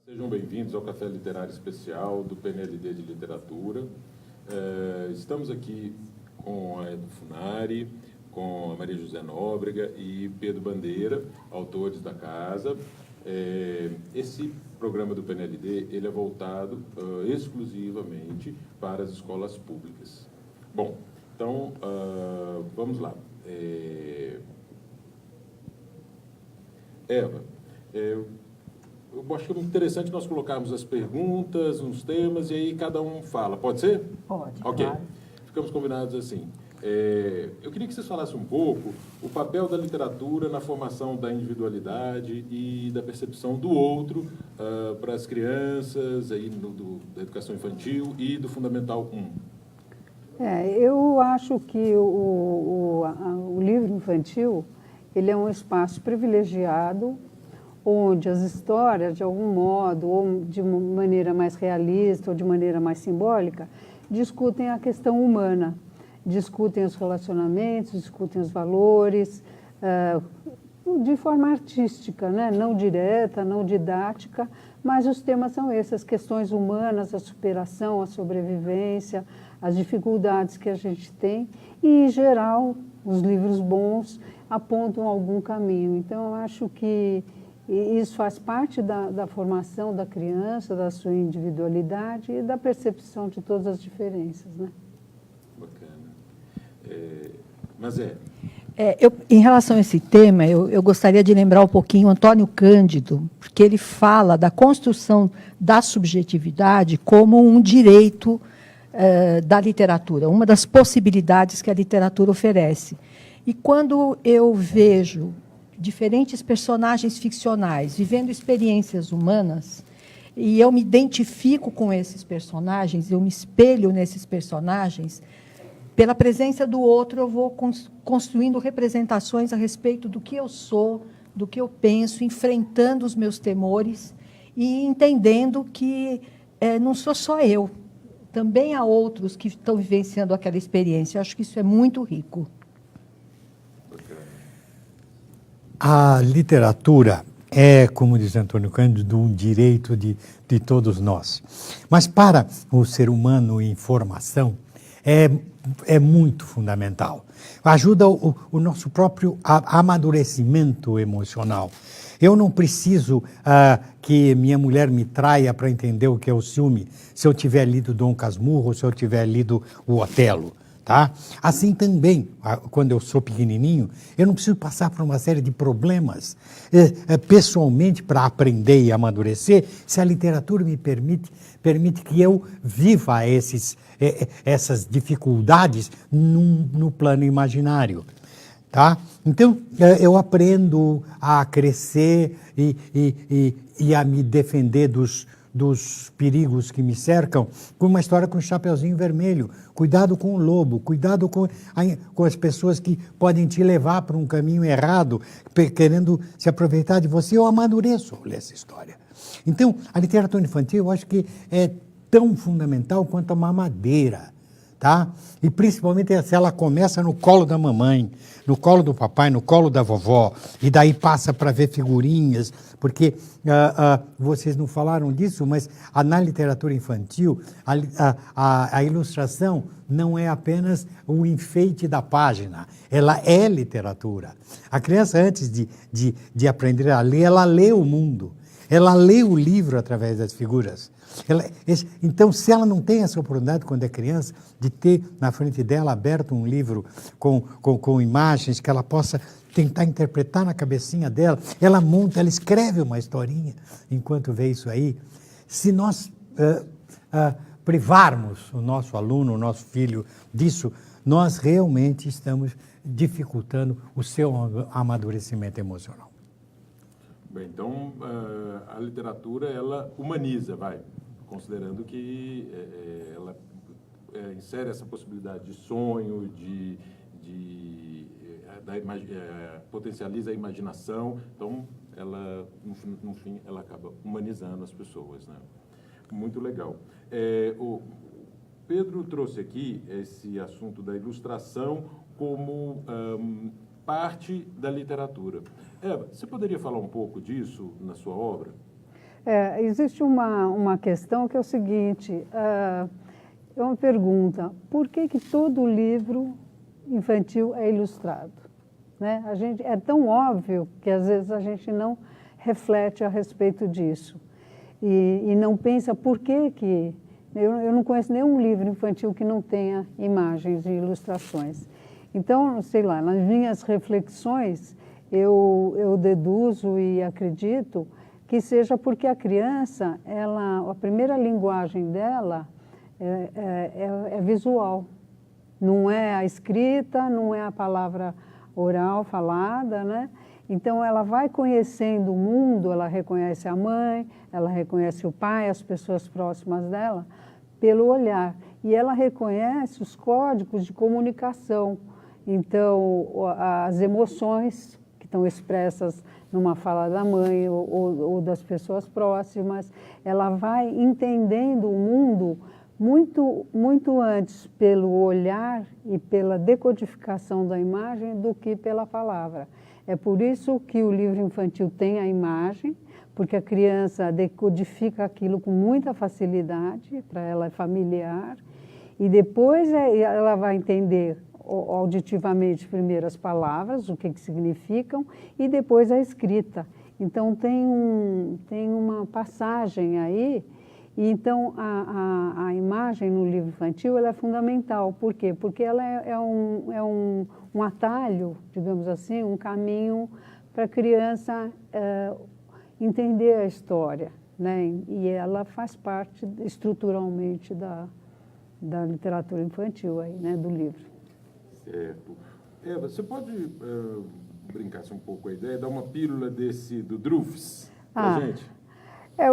Sejam bem-vindos ao Café Literário Especial do PNLD de Literatura. Estamos aqui com a Edu Funari, com a Maria José Nóbrega e Pedro Bandeira, autores da casa. Esse programa do PNLD ele é voltado exclusivamente para as escolas públicas. Bom, então, vamos lá. Eva, eu acho que é muito interessante nós colocarmos as perguntas, uns temas, e aí cada um fala. Pode ser? Pode, Ok. claro. Ficamos combinados assim. Eu queria que vocês falassem um pouco o papel da literatura na formação da individualidade e da percepção do outro para as crianças aí da educação infantil e do Fundamental 1. Eu acho que o livro infantil ele é um espaço privilegiado onde as histórias, de algum modo, ou de uma maneira mais realista ou de maneira mais simbólica, discutem a questão humana, discutem os relacionamentos, discutem os valores, de forma artística, né? Não direta, não didática, mas os temas são esses, as questões humanas, a superação, a sobrevivência, as dificuldades que a gente tem e, em geral, os livros bons apontam algum caminho. Então, eu acho que isso faz parte da formação da criança, da sua individualidade e da percepção de todas as diferenças, né? Bacana. Mas em relação a esse tema, eu gostaria de lembrar um pouquinho Antônio Cândido, porque ele fala da construção da subjetividade como um direito da literatura, uma das possibilidades que a literatura oferece. E quando eu vejo diferentes personagens ficcionais vivendo experiências humanas, e eu me identifico com esses personagens, eu me espelho nesses personagens, pela presença do outro eu vou construindo representações a respeito do que eu sou, do que eu penso, enfrentando os meus temores e entendendo que não sou só eu, também há outros que estão vivenciando aquela experiência. Eu acho que isso é muito rico. A literatura é, como diz Antônio Cândido, um direito de todos nós. Mas para o ser humano em formação, é muito fundamental. Ajuda o nosso próprio amadurecimento emocional. Eu não preciso que minha mulher me traia para entender o que é o ciúme, se eu tiver lido Dom Casmurro ou se eu tiver lido o Otelo. Tá? Assim também, quando eu sou pequenininho, eu não preciso passar por uma série de problemas pessoalmente para aprender e amadurecer, se a literatura me permite que eu viva essas dificuldades no plano imaginário. Tá? Então, eu aprendo a crescer e a me defender dos perigos que me cercam, com uma história com o Chapeuzinho Vermelho. Cuidado com o lobo, cuidado com as pessoas que podem te levar para um caminho errado, querendo se aproveitar de você. Eu amadureço ao ler essa história. Então, a literatura infantil, eu acho que é tão fundamental quanto a mamadeira. Tá? E principalmente se ela começa no colo da mamãe, no colo do papai, no colo da vovó, e daí passa para ver figurinhas, porque vocês não falaram disso, mas na literatura infantil, a ilustração não é apenas o enfeite da página, ela é literatura. A criança, antes de aprender a ler, ela lê o mundo, ela lê o livro através das figuras. Então, se ela não tem essa oportunidade quando é criança, de ter na frente dela aberto um livro com imagens que ela possa tentar interpretar na cabecinha dela, ela monta, ela escreve uma historinha enquanto vê isso aí. Se nós privarmos o nosso aluno, o nosso filho disso, nós realmente estamos dificultando o seu amadurecimento emocional. Bem, então, a literatura, ela humaniza, considerando que ela insere essa possibilidade de sonho, potencializa a imaginação, então, ela, no fim, ela acaba humanizando as pessoas, né? Muito legal. O Pedro trouxe aqui esse assunto da ilustração como parte da literatura. Eva, você poderia falar um pouco disso na sua obra? Existe uma questão que é o seguinte, é uma pergunta, por que todo livro infantil é ilustrado? Né? É tão óbvio que às vezes a gente não reflete a respeito disso e não pensa por que... Eu não conheço nenhum livro infantil que não tenha imagens e ilustrações. Então, sei lá, nas minhas reflexões, eu deduzo e acredito que seja porque a criança, a primeira linguagem dela é visual. Não é a escrita, não é a palavra oral falada, né? Então, ela vai conhecendo o mundo, ela reconhece a mãe, ela reconhece o pai, as pessoas próximas dela, pelo olhar. E ela reconhece os códigos de comunicação. Então, as emoções que estão expressas numa fala da mãe ou das pessoas próximas, ela vai entendendo o mundo muito antes pelo olhar e pela decodificação da imagem do que pela palavra. É por isso que o livro infantil tem a imagem, porque a criança decodifica aquilo com muita facilidade, para ela é familiar, e depois ela vai entender auditivamente primeiro as palavras, o que significam, e depois a escrita. Então tem uma passagem aí, e então a imagem no livro infantil ela é fundamental. Por quê? Porque ela é um atalho, digamos assim, um caminho para a criança entender a história, né? E ela faz parte estruturalmente da literatura infantil aí, né? Do livro. Certo. Eva, você pode brincar um pouco com a ideia, dar uma pílula do Drufs para gente?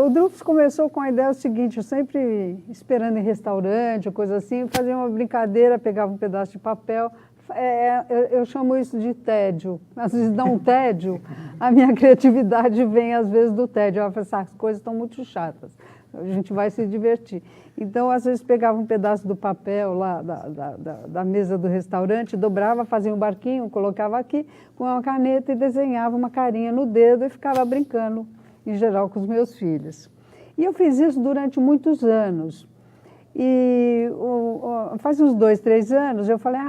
O Drufs começou com a ideia seguinte, eu sempre esperando em restaurante, coisa assim, fazia uma brincadeira, pegava um pedaço de papel, eu chamo isso de tédio. Às vezes dá um tédio, a minha criatividade vem às vezes do tédio. Eu falo, essas coisas estão muito chatas, a gente vai se divertir. Então, às vezes pegava um pedaço do papel lá da mesa do restaurante, dobrava, fazia um barquinho, colocava aqui com uma caneta e desenhava uma carinha no dedo e ficava brincando, em geral, com os meus filhos. E eu fiz isso durante muitos anos. E faz uns 2, 3 anos, eu falei,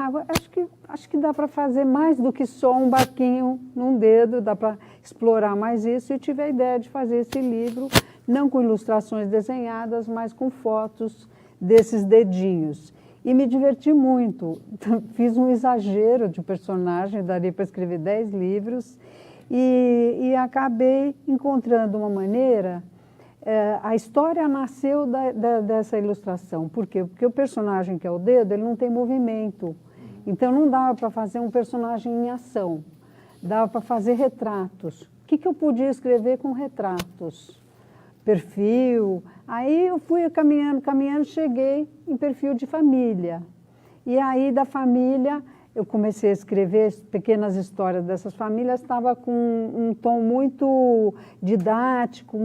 acho que dá para fazer mais do que só um barquinho num dedo, dá para explorar mais isso. E tive a ideia de fazer esse livro, não com ilustrações desenhadas, mas com fotos desses dedinhos. E me diverti muito. Fiz um exagero de personagem, daria para escrever 10 livros, e acabei encontrando uma maneira... a história nasceu dessa ilustração. Por quê? Porque o personagem que é o dedo, ele não tem movimento. Então, não dava para fazer um personagem em ação. Dava para fazer retratos. O que eu podia escrever com retratos? Perfil. Aí eu fui caminhando, cheguei em perfil de família. E aí, da família... eu comecei a escrever pequenas histórias dessas famílias, estava com um tom muito didático,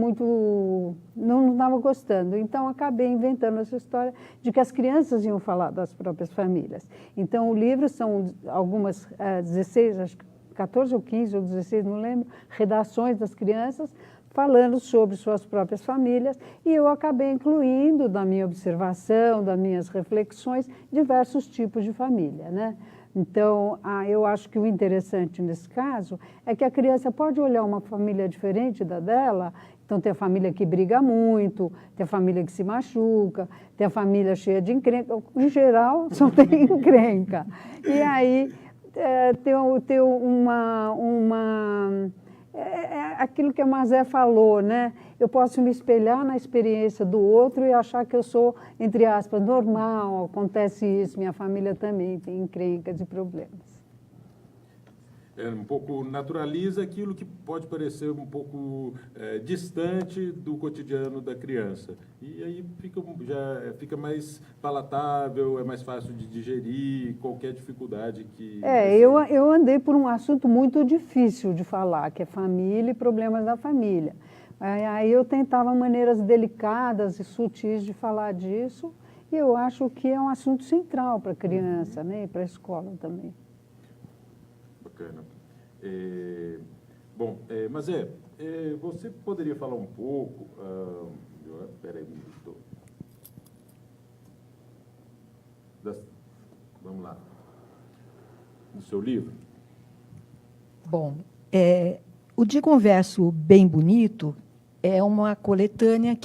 não estava gostando. Então, acabei inventando essa história de que as crianças iam falar das próprias famílias. Então, o livro são algumas 16, acho que 14 ou 15 ou 16, não lembro, redações das crianças falando sobre suas próprias famílias, e eu acabei incluindo, da minha observação, das minhas reflexões, diversos tipos de família, né? Então, eu acho que o interessante nesse caso é que a criança pode olhar uma família diferente da dela. Então, tem a família que briga muito, tem a família que se machuca, tem a família cheia de encrenca. Em geral, só tem encrenca. E aí, tem aquilo que a Mazé falou, né? Eu posso me espelhar na experiência do outro e achar que eu sou, entre aspas, normal, acontece isso, minha família também tem encrencas e problemas. Um pouco naturaliza aquilo que pode parecer um pouco distante do cotidiano da criança. E aí fica mais palatável, é mais fácil de digerir qualquer dificuldade que... Eu andei por um assunto muito difícil de falar, que é família e problemas da família. Aí eu tentava maneiras delicadas e sutis de falar disso, e eu acho que é um assunto central para a criança, né, e para a escola também. Bacana. Bom, mas você poderia falar um pouco... Espera aí, vamos lá. No seu livro? Bom, o Diga um Verso Bem Bonito é uma coletânea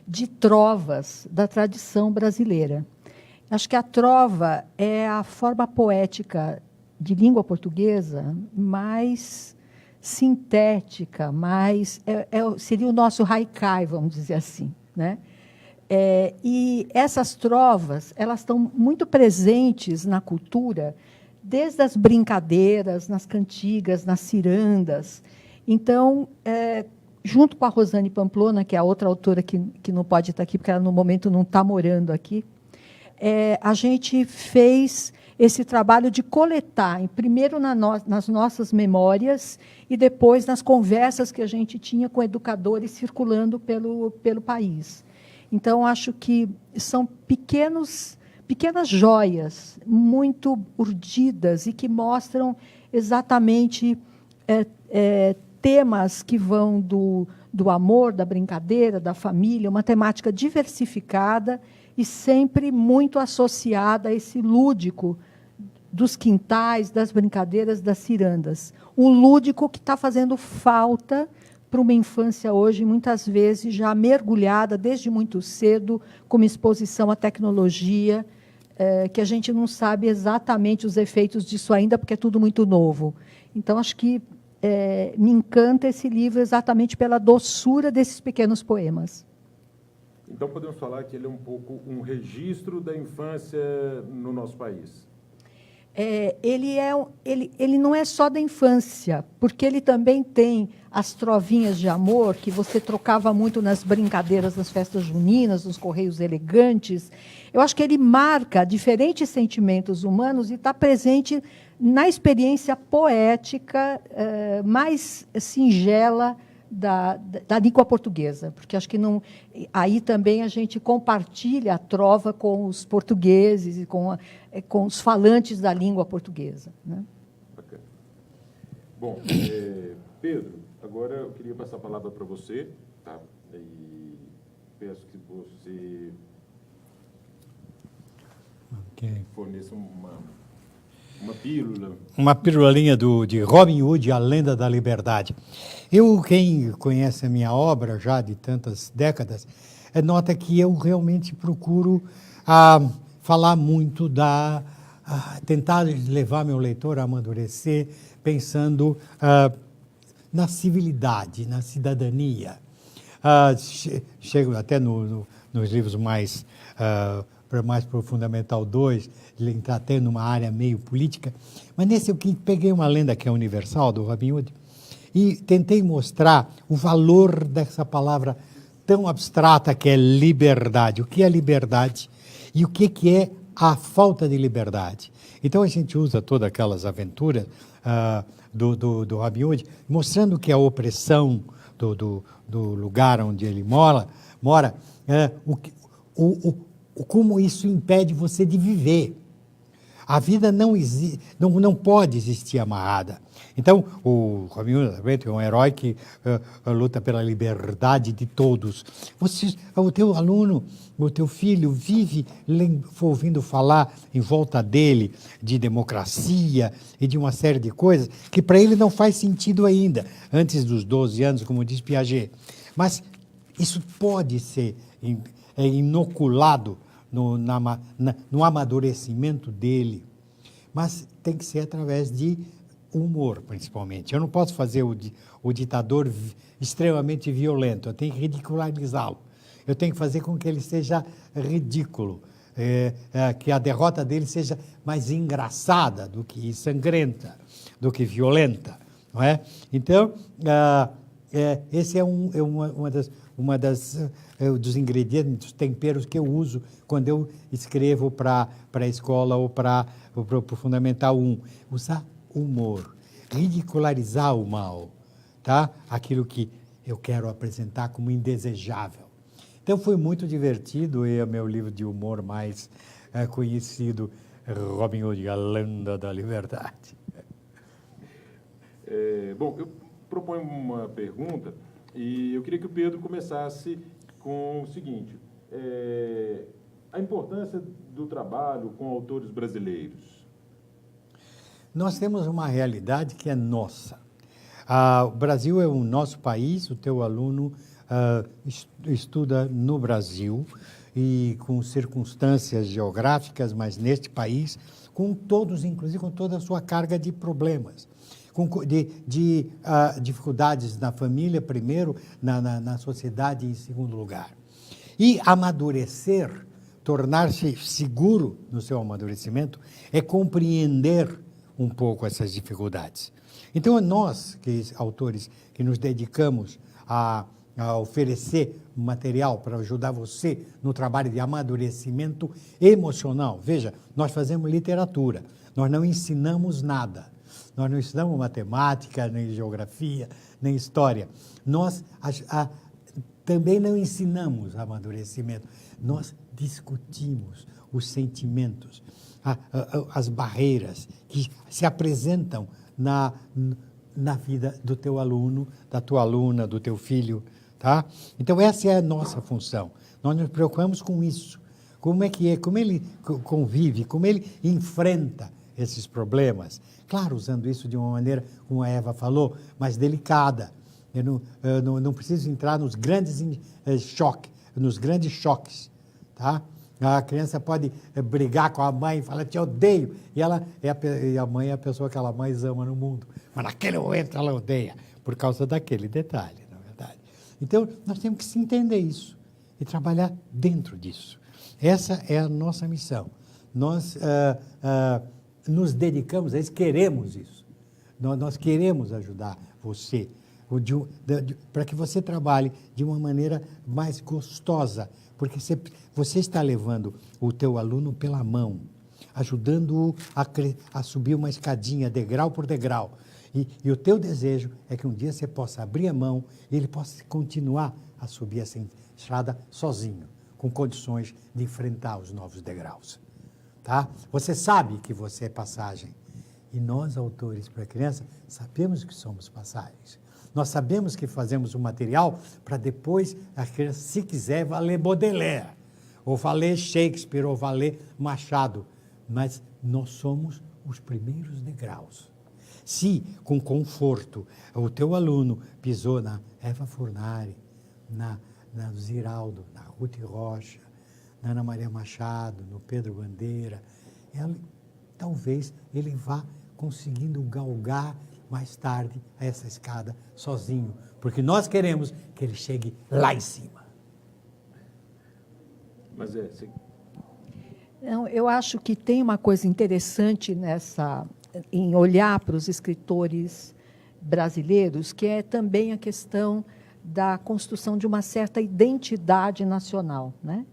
de trovas da tradição brasileira. Acho que a trova é a forma poética de língua portuguesa mais sintética, seria o nosso haikai, vamos dizer assim, né? E essas trovas, elas estão muito presentes na cultura, desde as brincadeiras, nas cantigas, nas cirandas. Então, junto com a Rosane Pamplona, que é a outra autora que não pode estar aqui, porque ela, no momento, não está morando aqui, a gente fez esse trabalho de coletar, primeiro nas nossas memórias e depois nas conversas que a gente tinha com educadores circulando pelo país. Então, acho que são pequenas joias muito urdidas e que mostram exatamente temas que vão do amor, da brincadeira, da família, uma temática diversificada e sempre muito associada a esse lúdico dos quintais, das brincadeiras, das cirandas. Um lúdico que está fazendo falta para uma infância hoje, muitas vezes já mergulhada desde muito cedo, com uma exposição à tecnologia, que a gente não sabe exatamente os efeitos disso ainda, porque é tudo muito novo. Então, acho que me encanta esse livro exatamente pela doçura desses pequenos poemas. Então, podemos falar que ele é um pouco um registro da infância no nosso país. Ele não é só da infância, porque ele também tem as trovinhas de amor, que você trocava muito nas brincadeiras das festas juninas, nos correios elegantes. Eu acho que ele marca diferentes sentimentos humanos e está presente na experiência poética mais singela da língua portuguesa, porque acho que não, aí também a gente compartilha a trova com os portugueses e com os falantes da língua portuguesa, né? Bacana. Bom, Pedro, agora eu queria passar a palavra para você, tá? E peço que você forneça uma pílula. Uma pílulazinha de Robin Hood, A Lenda da Liberdade. Quem conhece a minha obra já de tantas décadas, nota que eu realmente procuro falar muito tentar levar meu leitor a amadurecer, pensando na civilidade, na cidadania. Chego até nos livros mais para o Fundamental 2, ele entrar até numa área meio política, mas nesse eu peguei uma lenda que é universal, do Robin Hood, e tentei mostrar o valor dessa palavra tão abstrata que é liberdade. O que é liberdade e o que é a falta de liberdade. Então a gente usa todas aquelas aventuras do Robin Hood, mostrando que a opressão do lugar onde ele mora como isso impede você de viver. A vida não pode existir amarrada. Então, o Robin Hood é um herói que luta pela liberdade de todos. O teu aluno, o teu filho vive ouvindo falar em volta dele de democracia e de uma série de coisas que para ele não faz sentido ainda, antes dos 12 anos, como diz Piaget. Mas isso pode ser inoculado no amadurecimento dele, mas tem que ser através de humor, principalmente. Eu não posso fazer o ditador extremamente violento, eu tenho que ridicularizá-lo. Eu tenho que fazer com que ele seja ridículo, que a derrota dele seja mais engraçada do que sangrenta, do que violenta, não é? Então, esse é uma dos ingredientes, dos temperos que eu uso quando eu escrevo para a escola ou para o Fundamental 1. Usar humor, ridicularizar o mal, tá? Aquilo que eu quero apresentar como indesejável. Então foi muito divertido, e é o meu livro de humor mais conhecido, Robin Hood, A Lenda da Liberdade. Bom, eu proponho uma pergunta e eu queria que o Pedro começasse com o seguinte: a importância do trabalho com autores brasileiros. Nós temos uma realidade que é nossa. O Brasil é o nosso país, o teu aluno estuda no Brasil e com circunstâncias geográficas, mas neste país, com todos, inclusive com toda a sua carga de problemas, de dificuldades na família, primeiro, na sociedade, em segundo lugar. E amadurecer, tornar-se seguro no seu amadurecimento, é compreender um pouco essas dificuldades. Então, nós, autores, que nos dedicamos a oferecer material para ajudar você no trabalho de amadurecimento emocional. Veja, nós fazemos literatura, nós não ensinamos nada. Nós não ensinamos matemática, nem geografia, nem história. Nós também não ensinamos amadurecimento. Nós discutimos os sentimentos, as barreiras que se apresentam na vida do teu aluno, da tua aluna, do teu filho, tá? Então, essa é a nossa função. Nós nos preocupamos com isso. Como é que é, como ele convive, como ele enfrenta esses problemas. Claro, usando isso de uma maneira, como a Eva falou, mais delicada. Eu não preciso entrar nos grandes choques, tá? A criança pode brigar com a mãe e falar, te odeio. E a mãe é a pessoa que ela mais ama no mundo. Mas naquele momento ela odeia, por causa daquele detalhe, na verdade. Então, nós temos que se entender isso e trabalhar dentro disso. Essa é a nossa missão. Nós nos dedicamos a isso, queremos isso. Nós queremos ajudar você, para que você trabalhe de uma maneira mais gostosa, porque você está levando o teu aluno pela mão, ajudando-o a subir uma escadinha, degrau por degrau. E o teu desejo é que um dia você possa abrir a mão e ele possa continuar a subir essa estrada sozinho, com condições de enfrentar os novos degraus. Tá? Você sabe que você é passagem. E nós, autores para criança, sabemos que somos passagens. Nós sabemos que fazemos o material para depois a criança, se quiser, vá ler Baudelaire, ou vá ler Shakespeare, ou vá ler Machado. Mas nós somos os primeiros degraus. Se, com conforto, o teu aluno pisou na Eva Furnari, na Ziraldo, na Ruth Rocha, na Ana Maria Machado, no Pedro Bandeira, talvez ele vá conseguindo galgar mais tarde essa escada sozinho, porque nós queremos que ele chegue lá em cima. Mas Não, eu acho que tem uma coisa interessante em olhar para os escritores brasileiros, que é também a questão da construção de uma certa identidade nacional, né?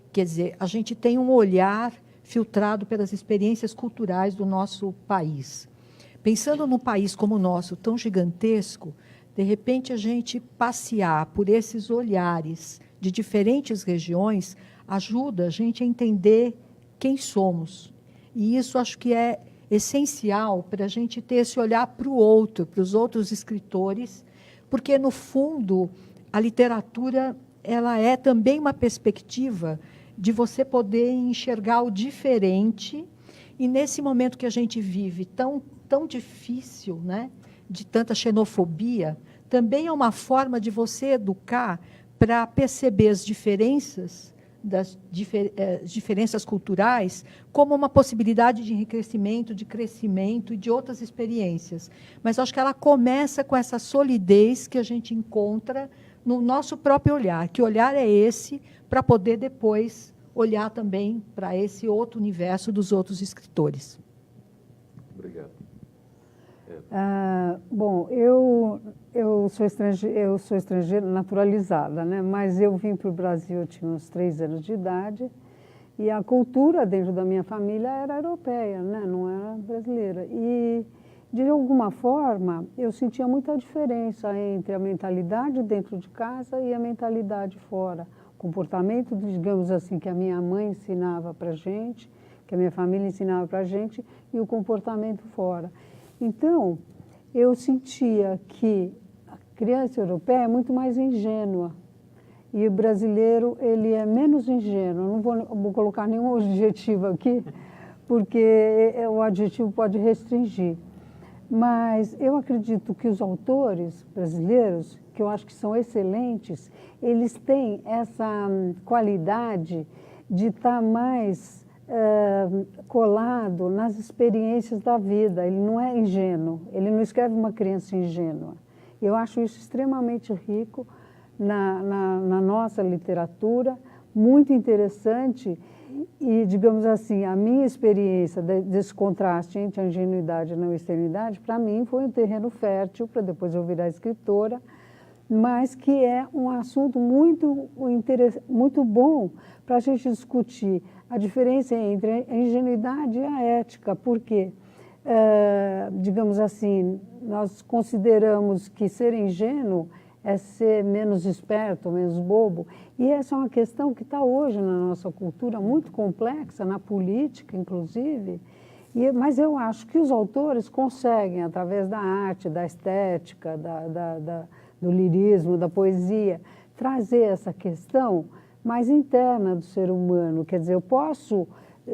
Quer dizer, a gente tem um olhar filtrado pelas experiências culturais do nosso país. Pensando num país como o nosso, tão gigantesco, de repente a gente passear por esses olhares de diferentes regiões ajuda a gente a entender quem somos. E isso acho que é essencial para a gente ter esse olhar para o outro, para os outros escritores, porque, no fundo, a literatura ela é também uma perspectiva de você poder enxergar o diferente, e nesse momento que a gente vive tão difícil, né, de tanta xenofobia, também é uma forma de você educar para perceber as diferenças, diferenças culturais, como uma possibilidade de enriquecimento, de crescimento e de outras experiências. Mas acho que ela começa com essa solidez que a gente encontra no nosso próprio olhar. Que olhar é esse para poder depois olhar também para esse outro universo dos outros escritores. Obrigado. Bom, eu sou estrangeira naturalizada, né? Mas eu vim para o Brasil, eu tinha uns 3 anos de idade, e a cultura dentro da minha família era europeia, né? Não era brasileira. E, de alguma forma, eu sentia muita diferença entre a mentalidade dentro de casa e a mentalidade fora. O comportamento, digamos assim, que a minha mãe ensinava para a gente, que a minha família ensinava para a gente, e o comportamento fora. Então, eu sentia que criança europeia é muito mais ingênua. E o brasileiro, ele é menos ingênuo. Não vou colocar nenhum adjetivo aqui, porque o adjetivo pode restringir. Mas eu acredito que os autores brasileiros, que eu acho que são excelentes, eles têm essa qualidade de estar mais colado nas experiências da vida. Ele não é ingênuo, ele não escreve uma criança ingênua. Eu acho isso extremamente rico na nossa literatura, muito interessante. E, digamos assim, a minha experiência desse contraste entre a ingenuidade e a não externidade, para mim, foi um terreno fértil para depois eu virar escritora, mas que é um assunto muito bom para a gente discutir a diferença entre a ingenuidade e a ética, porque, digamos assim, nós consideramos que ser ingênuo é ser menos esperto, menos bobo. E essa é uma questão que está hoje na nossa cultura, muito complexa, na política, inclusive. Mas eu acho que os autores conseguem, através da arte, da estética, do lirismo, da poesia, trazer essa questão mais interna do ser humano. Quer dizer, eu posso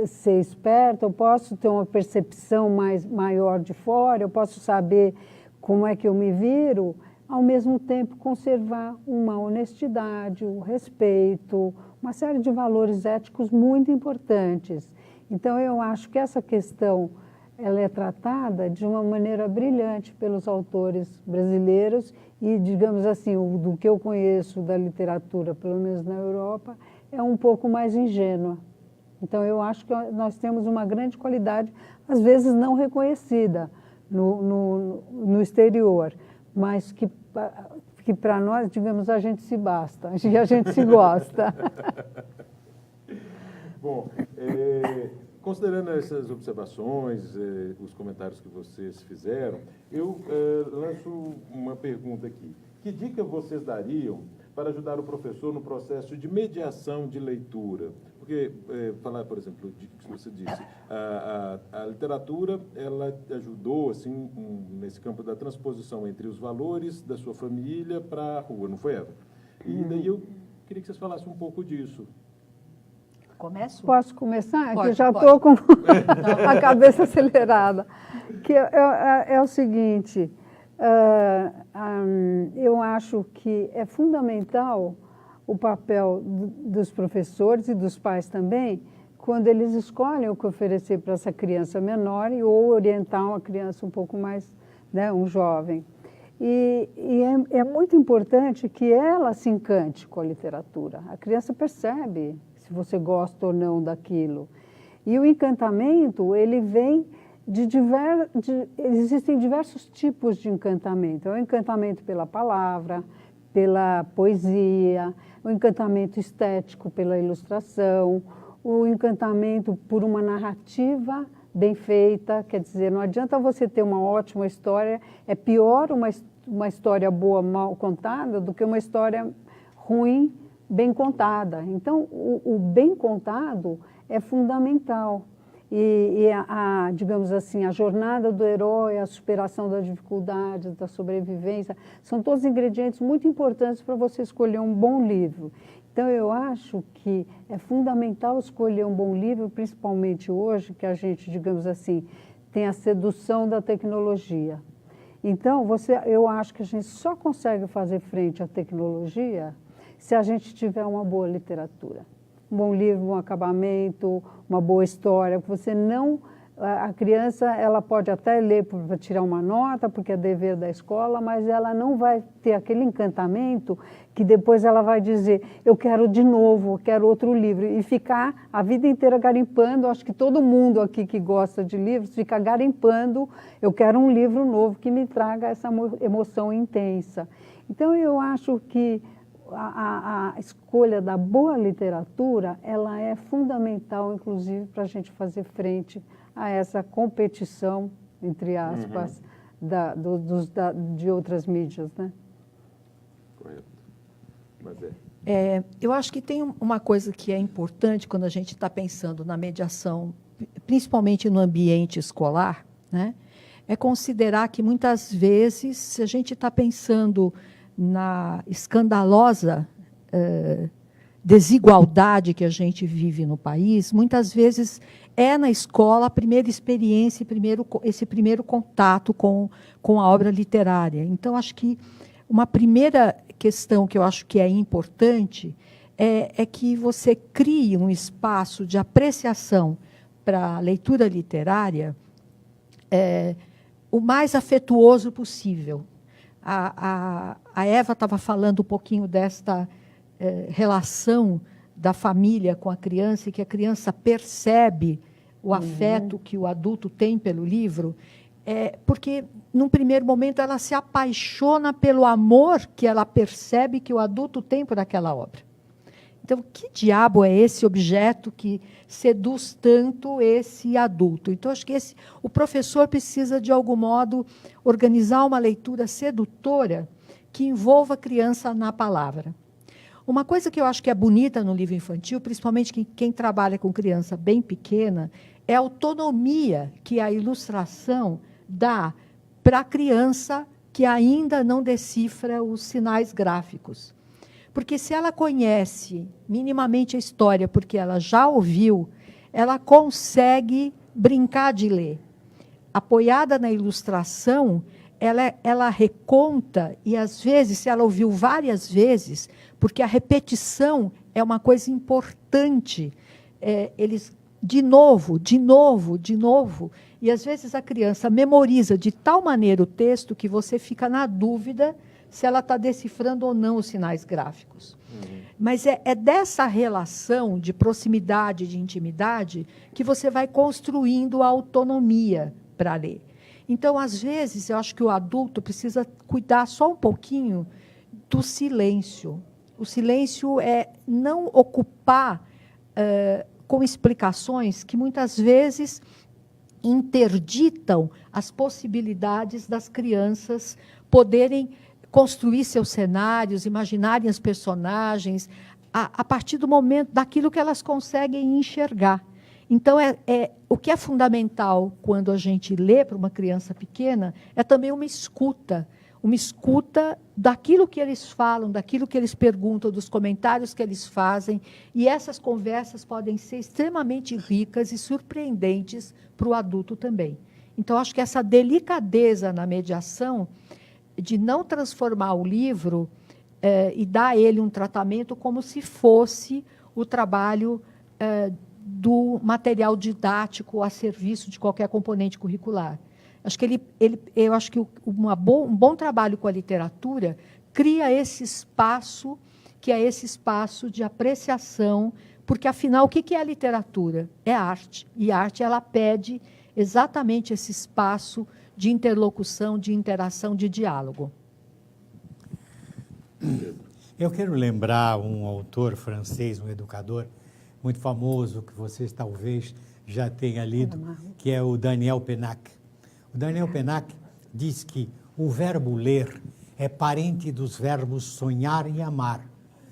ser esperto, eu posso ter uma percepção maior de fora, eu posso saber como é que eu me viro, ao mesmo tempo conservar uma honestidade, o respeito, uma série de valores éticos muito importantes. Então, eu acho que essa questão ela é tratada de uma maneira brilhante pelos autores brasileiros e, digamos assim, do que eu conheço da literatura, pelo menos na Europa, é um pouco mais ingênua. Então, eu acho que nós temos uma grande qualidade, às vezes não reconhecida no exterior, mas que para nós, digamos, a gente se basta, e a gente se gosta. Bom, considerando essas observações, os comentários que vocês fizeram, eu lanço uma pergunta aqui. Que dica vocês dariam para ajudar o professor no processo de mediação de leitura? Porque, falar, por exemplo, que você disse, a literatura, ela ajudou, assim, nesse campo da transposição entre os valores da sua família para a rua, não foi, Eva? E daí eu queria que vocês falassem um pouco disso. Começo? Posso começar? Pode, que já pode. estou com a cabeça acelerada. Que é o seguinte, eu acho que é fundamental o papel dos professores e dos pais também, quando eles escolhem o que oferecer para essa criança menor ou orientar uma criança um pouco mais, né, um jovem. E é muito importante que ela se encante com a literatura. A criança percebe se você gosta ou não daquilo. E o encantamento, ele vem existem diversos tipos de encantamento. É o encantamento pela palavra, pela poesia, o encantamento estético pela ilustração, o encantamento por uma narrativa bem feita. Quer dizer, não adianta você ter uma ótima história, é pior uma história boa mal contada do que uma história ruim bem contada. Então, o bem contado é fundamental. Digamos assim, a jornada do herói, a superação das dificuldades, da sobrevivência, são todos ingredientes muito importantes para você escolher um bom livro. Então, eu acho que é fundamental escolher um bom livro, principalmente hoje, que a gente, digamos assim, tem a sedução da tecnologia. Então, eu acho que a gente só consegue fazer frente à tecnologia se a gente tiver uma boa literatura. Um bom livro, um bom acabamento, uma boa história. Você não, a criança, ela pode até ler para tirar uma nota, porque é dever da escola, mas ela não vai ter aquele encantamento que depois ela vai dizer, eu quero de novo, eu quero outro livro, e ficar a vida inteira garimpando. Acho que todo mundo aqui que gosta de livros fica garimpando, eu quero um livro novo que me traga essa emoção intensa. Então, eu acho que a escolha da boa literatura, ela é fundamental, inclusive, para a gente fazer frente a essa competição, entre aspas, de outras mídias, né? Correto. Mas eu acho que tem uma coisa que é importante quando a gente está pensando na mediação, principalmente no ambiente escolar, né? é considerar que, muitas vezes, se a gente está pensando na escandalosa desigualdade que a gente vive no país, muitas vezes é na escola a primeira experiência, esse primeiro contato com a obra literária. Então, acho que uma primeira questão que eu acho que é importante é que você crie um espaço de apreciação para a leitura literária o mais afetuoso possível. A Eva estava falando um pouquinho desta relação da família com a criança, e que a criança percebe o afeto que o adulto tem pelo livro, porque, num primeiro momento, ela se apaixona pelo amor que ela percebe que o adulto tem por aquela obra. Então, que diabo é esse objeto que seduz tanto esse adulto? Então, acho que o professor precisa, de algum modo, organizar uma leitura sedutora que envolva a criança na palavra. Uma coisa que eu acho que é bonita no livro infantil, principalmente quem trabalha com criança bem pequena, é a autonomia que a ilustração dá para a criança que ainda não decifra os sinais gráficos. Porque se ela conhece minimamente a história, porque ela já ouviu, ela consegue brincar de ler. Apoiada na ilustração, ela reconta, e às vezes, se ela ouviu várias vezes, porque a repetição é uma coisa importante, eles, de novo, e às vezes a criança memoriza de tal maneira o texto que você fica na dúvida se ela está decifrando ou não os sinais gráficos. Mas é dessa relação de proximidade, de intimidade, que você vai construindo a autonomia para ler. Então, às vezes, eu acho que o adulto precisa cuidar só um pouquinho do silêncio. O silêncio é não ocupar com explicações que, muitas vezes, interditam as possibilidades das crianças poderem construir seus cenários, imaginarem os personagens, a partir do momento daquilo que elas conseguem enxergar. Então, o que é fundamental quando a gente lê para uma criança pequena é também uma escuta daquilo que eles falam, daquilo que eles perguntam, dos comentários que eles fazem, e essas conversas podem ser extremamente ricas e surpreendentes para o adulto também. Então, acho que essa delicadeza na mediação de não transformar o livro e dar a ele um tratamento como se fosse o trabalho do material didático a serviço de qualquer componente curricular. Acho que eu acho que um bom trabalho com a literatura cria esse espaço, que é esse espaço de apreciação, porque, afinal, o que é a literatura? É arte. E a arte, ela pede exatamente esse espaço de interlocução, de interação, de diálogo. Eu quero lembrar um autor francês, um educador muito famoso, que vocês talvez já tenham lido, que é o Daniel Pennac. O Daniel Pennac diz que o verbo ler é parente dos verbos sonhar e amar.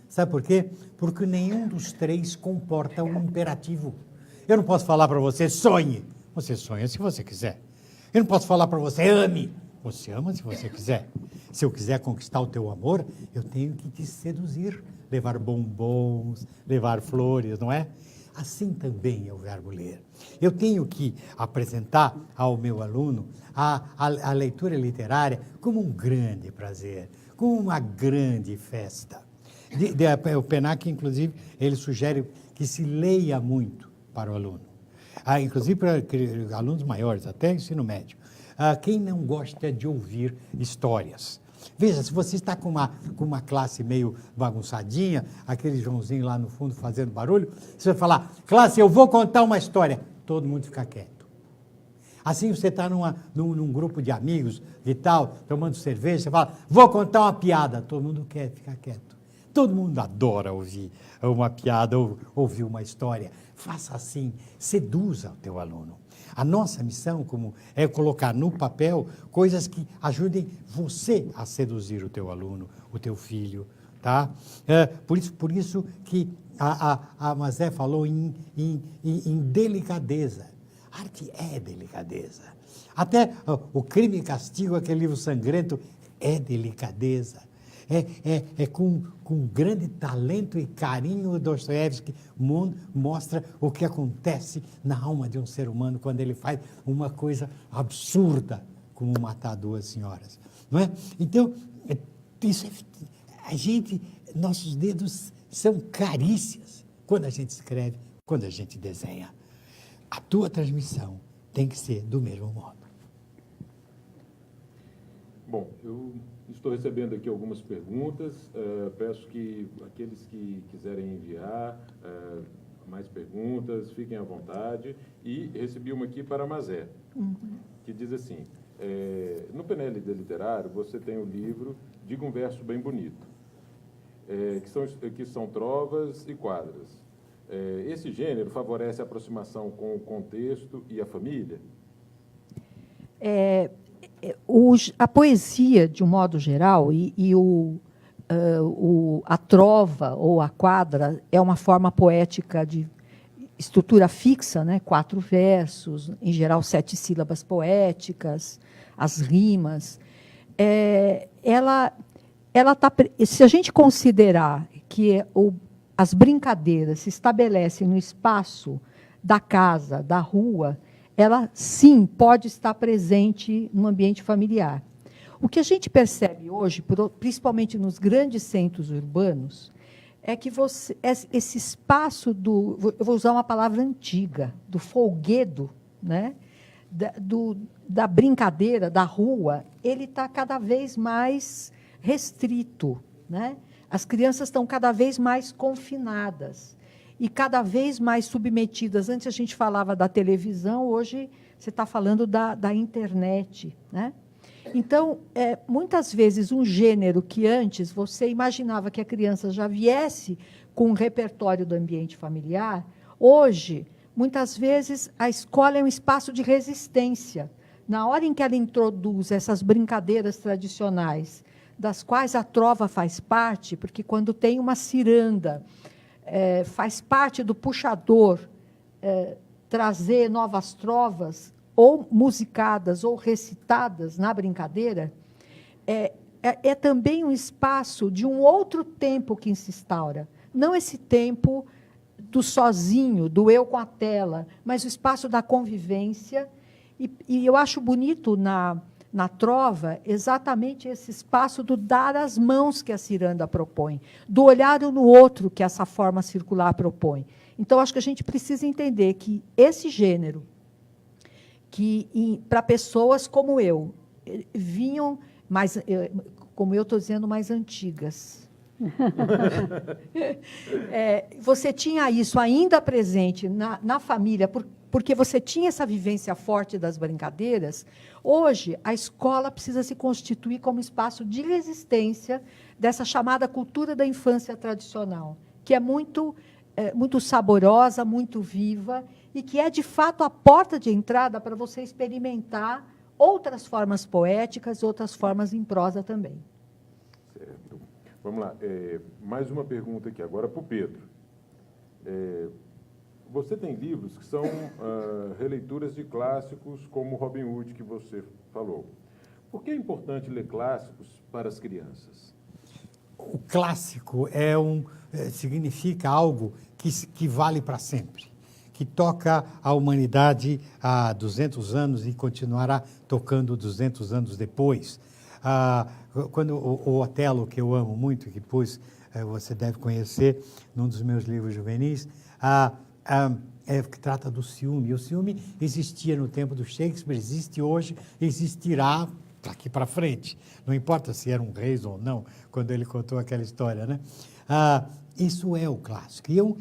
Sabe por quê? Porque nenhum dos três comporta um imperativo. Eu não posso falar para você, sonhe. Você sonha se você quiser. Eu não posso falar para você, ame. Você ama se você quiser. Se eu quiser conquistar o teu amor, eu tenho que te seduzir, levar bombons, levar flores, não é? Assim também é o verbo ler. Eu tenho que apresentar ao meu aluno a leitura literária como um grande prazer, como uma grande festa. O Pennac, inclusive, ele sugere que se leia muito para o aluno. Inclusive para alunos maiores, até ensino médio. Quem não gosta de ouvir histórias? Veja, se você está com uma classe meio bagunçadinha, aquele Joãozinho lá no fundo fazendo barulho, você vai falar, classe, eu vou contar uma história. Todo mundo fica quieto. Assim você está num grupo de amigos e tal, tomando cerveja, você fala, vou contar uma piada. Todo mundo quer ficar quieto. Todo mundo adora ouvir uma piada, ouvir uma história. Faça assim, seduza o teu aluno. A nossa missão é colocar no papel coisas que ajudem você a seduzir o teu aluno, o teu filho. Tá? Por isso que a Mazé falou em delicadeza. Arte é delicadeza. Até O Crime e Castigo, aquele livro sangrento, é delicadeza. É com grande talento e carinho, Dostoiévski mostra o que acontece na alma de um ser humano quando ele faz uma coisa absurda, como matar duas senhoras. Não é? Então, nossos dedos são carícias quando a gente escreve, quando a gente desenha. A tua transmissão tem que ser do mesmo modo. Bom, eu estou recebendo aqui algumas perguntas. Peço que aqueles que quiserem enviar mais perguntas, fiquem à vontade. E recebi uma aqui para a Mazé, que diz assim, no PNLD Literário, você tem o livro Diga um Verso Bem Bonito, que são trovas e quadras. Esse gênero favorece a aproximação com o contexto e a família? A poesia, de um modo geral, a trova ou a quadra é uma forma poética de estrutura fixa, né? 4 versos, em geral 7 sílabas poéticas, as rimas. Se a gente considerar que as brincadeiras se estabelecem no espaço da casa, da rua, ela, sim, pode estar presente no ambiente familiar. O que a gente percebe hoje, principalmente nos grandes centros urbanos, é que esse espaço eu vou usar uma palavra antiga, do folguedo, né? da brincadeira, da rua, ele está cada vez mais restrito, né? As crianças estão cada vez mais confinadas e cada vez mais submetidas. Antes a gente falava da televisão, hoje você está falando da internet, né? Então, muitas vezes, um gênero que antes você imaginava que a criança já viesse com um repertório do ambiente familiar, hoje, muitas vezes, a escola é um espaço de resistência. Na hora em que ela introduz essas brincadeiras tradicionais, das quais a trova faz parte, porque quando tem uma ciranda, faz parte do puxador trazer novas trovas, ou musicadas ou recitadas na brincadeira, é também um espaço de um outro tempo que se instaura. Não esse tempo do sozinho, do eu com a tela, mas o espaço da convivência. E eu acho bonito na trova exatamente esse espaço do dar as mãos que a ciranda propõe, do olhar um no outro que essa forma circular propõe. Então, acho que a gente precisa entender que esse gênero, que para pessoas como eu, vinham mais, como eu estou dizendo, mais antigas. Você tinha isso ainda presente na família, porque você tinha essa vivência forte das brincadeiras. Hoje, a escola precisa se constituir como espaço de resistência dessa chamada cultura da infância tradicional, que é muito saborosa, muito viva, e que é, de fato, a porta de entrada para você experimentar outras formas poéticas, outras formas em prosa também. Certo. Vamos lá. Mais uma pergunta aqui, agora para o Pedro. Você tem livros que são releituras de clássicos, como Robin Hood, que você falou. Por que é importante ler clássicos para as crianças? O clássico significa algo que vale para sempre, que toca a humanidade há 200 anos e continuará tocando 200 anos depois. Quando o Otelo, que eu amo muito, que você deve conhecer num dos meus livros juvenis, que trata do ciúme. E o ciúme existia no tempo do Shakespeare, existe hoje, existirá daqui para frente. Não importa se eram reis ou não, quando ele contou aquela história, né? Isso é o clássico. E eu,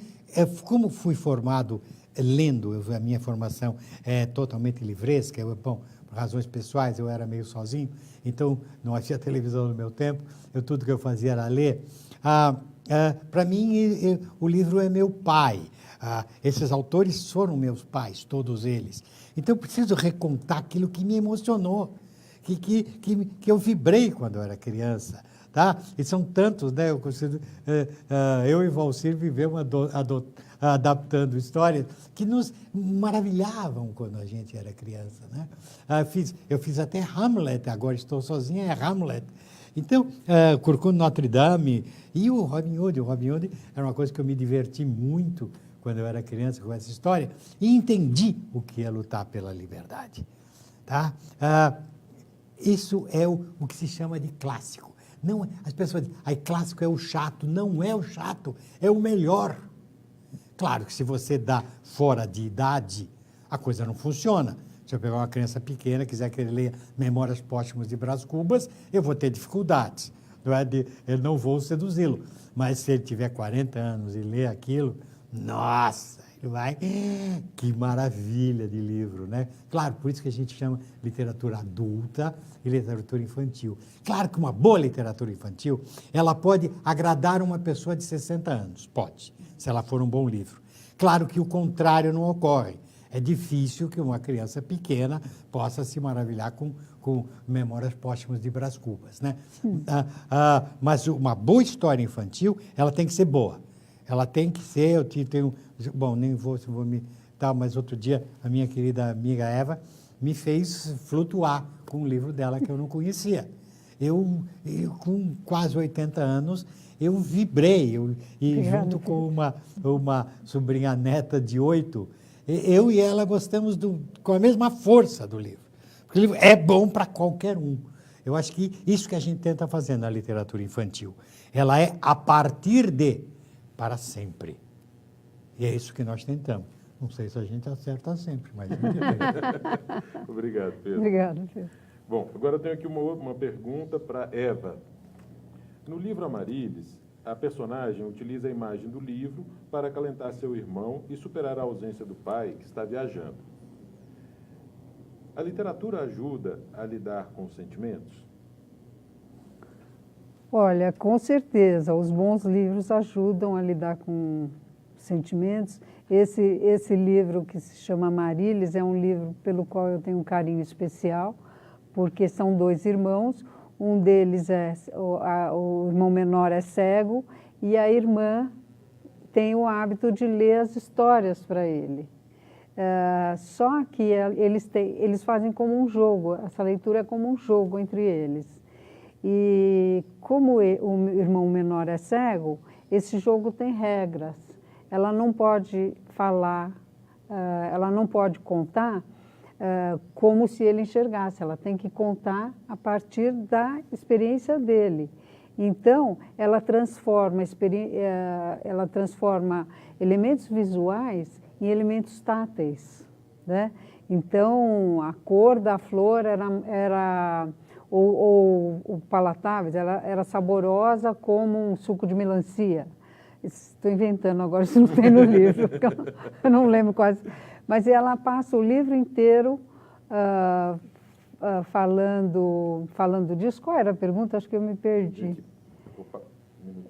como fui formado lendo, a minha formação é totalmente livresca, por razões pessoais, eu era meio sozinho, então não havia televisão no meu tempo, tudo que eu fazia era ler. Para mim, o livro é meu pai. Esses autores foram meus pais, todos eles. Então, eu preciso recontar aquilo que me emocionou, que eu vibrei quando eu era criança. Tá? E são tantos, né? Eu e Valcir vivemos adaptando histórias que nos maravilhavam quando a gente era criança, né? Eu fiz até Hamlet, agora estou sozinha, é Hamlet. Então, Corcunda Notre Dame e o Robin Hood. O Robin Hood era uma coisa que eu me diverti muito quando eu era criança com essa história e entendi o que é lutar pela liberdade. Tá? Isso é o que se chama de clássico. Não, as pessoas dizem, clássico é o chato. Não é o chato, é o melhor. Claro que se você dá fora de idade, a coisa não funciona. Se eu pegar uma criança pequena, quiser que ele leia Memórias Póstumas de Brás Cubas, eu vou ter dificuldades. Eu não vou seduzi-lo. Mas se ele tiver 40 anos e ler aquilo, nossa, ele vai... Que maravilha de livro, né? Claro, por isso que a gente chama literatura adulta e literatura infantil. Claro que uma boa literatura infantil, ela pode agradar uma pessoa de 60 anos, pode, se ela for um bom livro. Claro que o contrário não ocorre. É difícil que uma criança pequena possa se maravilhar com Memórias Póstumas de Brás Cubas, né? Mas uma boa história infantil, ela tem que ser boa. Ela tem que ser, eu tenho... Bom, nem vou me... Tá, mas outro dia, a minha querida amiga Eva me fez flutuar com um livro dela que eu não conhecia. Eu com quase 80 anos, eu vibrei. E junto com uma sobrinha neta de 8, eu e ela gostamos com a mesma força do livro. Porque o livro é bom para qualquer um. Eu acho que isso que a gente tenta fazer na literatura infantil. Ela é a partir de... para sempre. E é isso que nós tentamos. Não sei se a gente acerta sempre, mas muito bem. Obrigado, Pedro. Obrigada, Pedro. Bom, agora eu tenho aqui uma pergunta para Eva. No livro Amarílis, a personagem utiliza a imagem do livro para acalentar seu irmão e superar a ausência do pai, que está viajando. A literatura ajuda a lidar com os sentimentos? Olha, com certeza, os bons livros ajudam a lidar com sentimentos. Esse livro que se chama Amarílis é um livro pelo qual eu tenho um carinho especial, porque são 2 irmãos, um deles o irmão menor é cego e a irmã tem o hábito de ler as histórias para ele. Só que eles fazem como um jogo, essa leitura é como um jogo entre eles. E como o irmão menor é cego, esse jogo tem regras. Ela não pode falar, ela não pode contar como se ele enxergasse. Ela tem que contar a partir da experiência dele. Então, ela transforma elementos visuais em elementos táteis, né? Então, a cor da flor ou palatáveis, ela era saborosa como um suco de melancia. Estou inventando agora, isso não tem no livro, eu não lembro quase. Mas ela passa o livro inteiro falando disso. Qual era a pergunta? Acho que eu me perdi.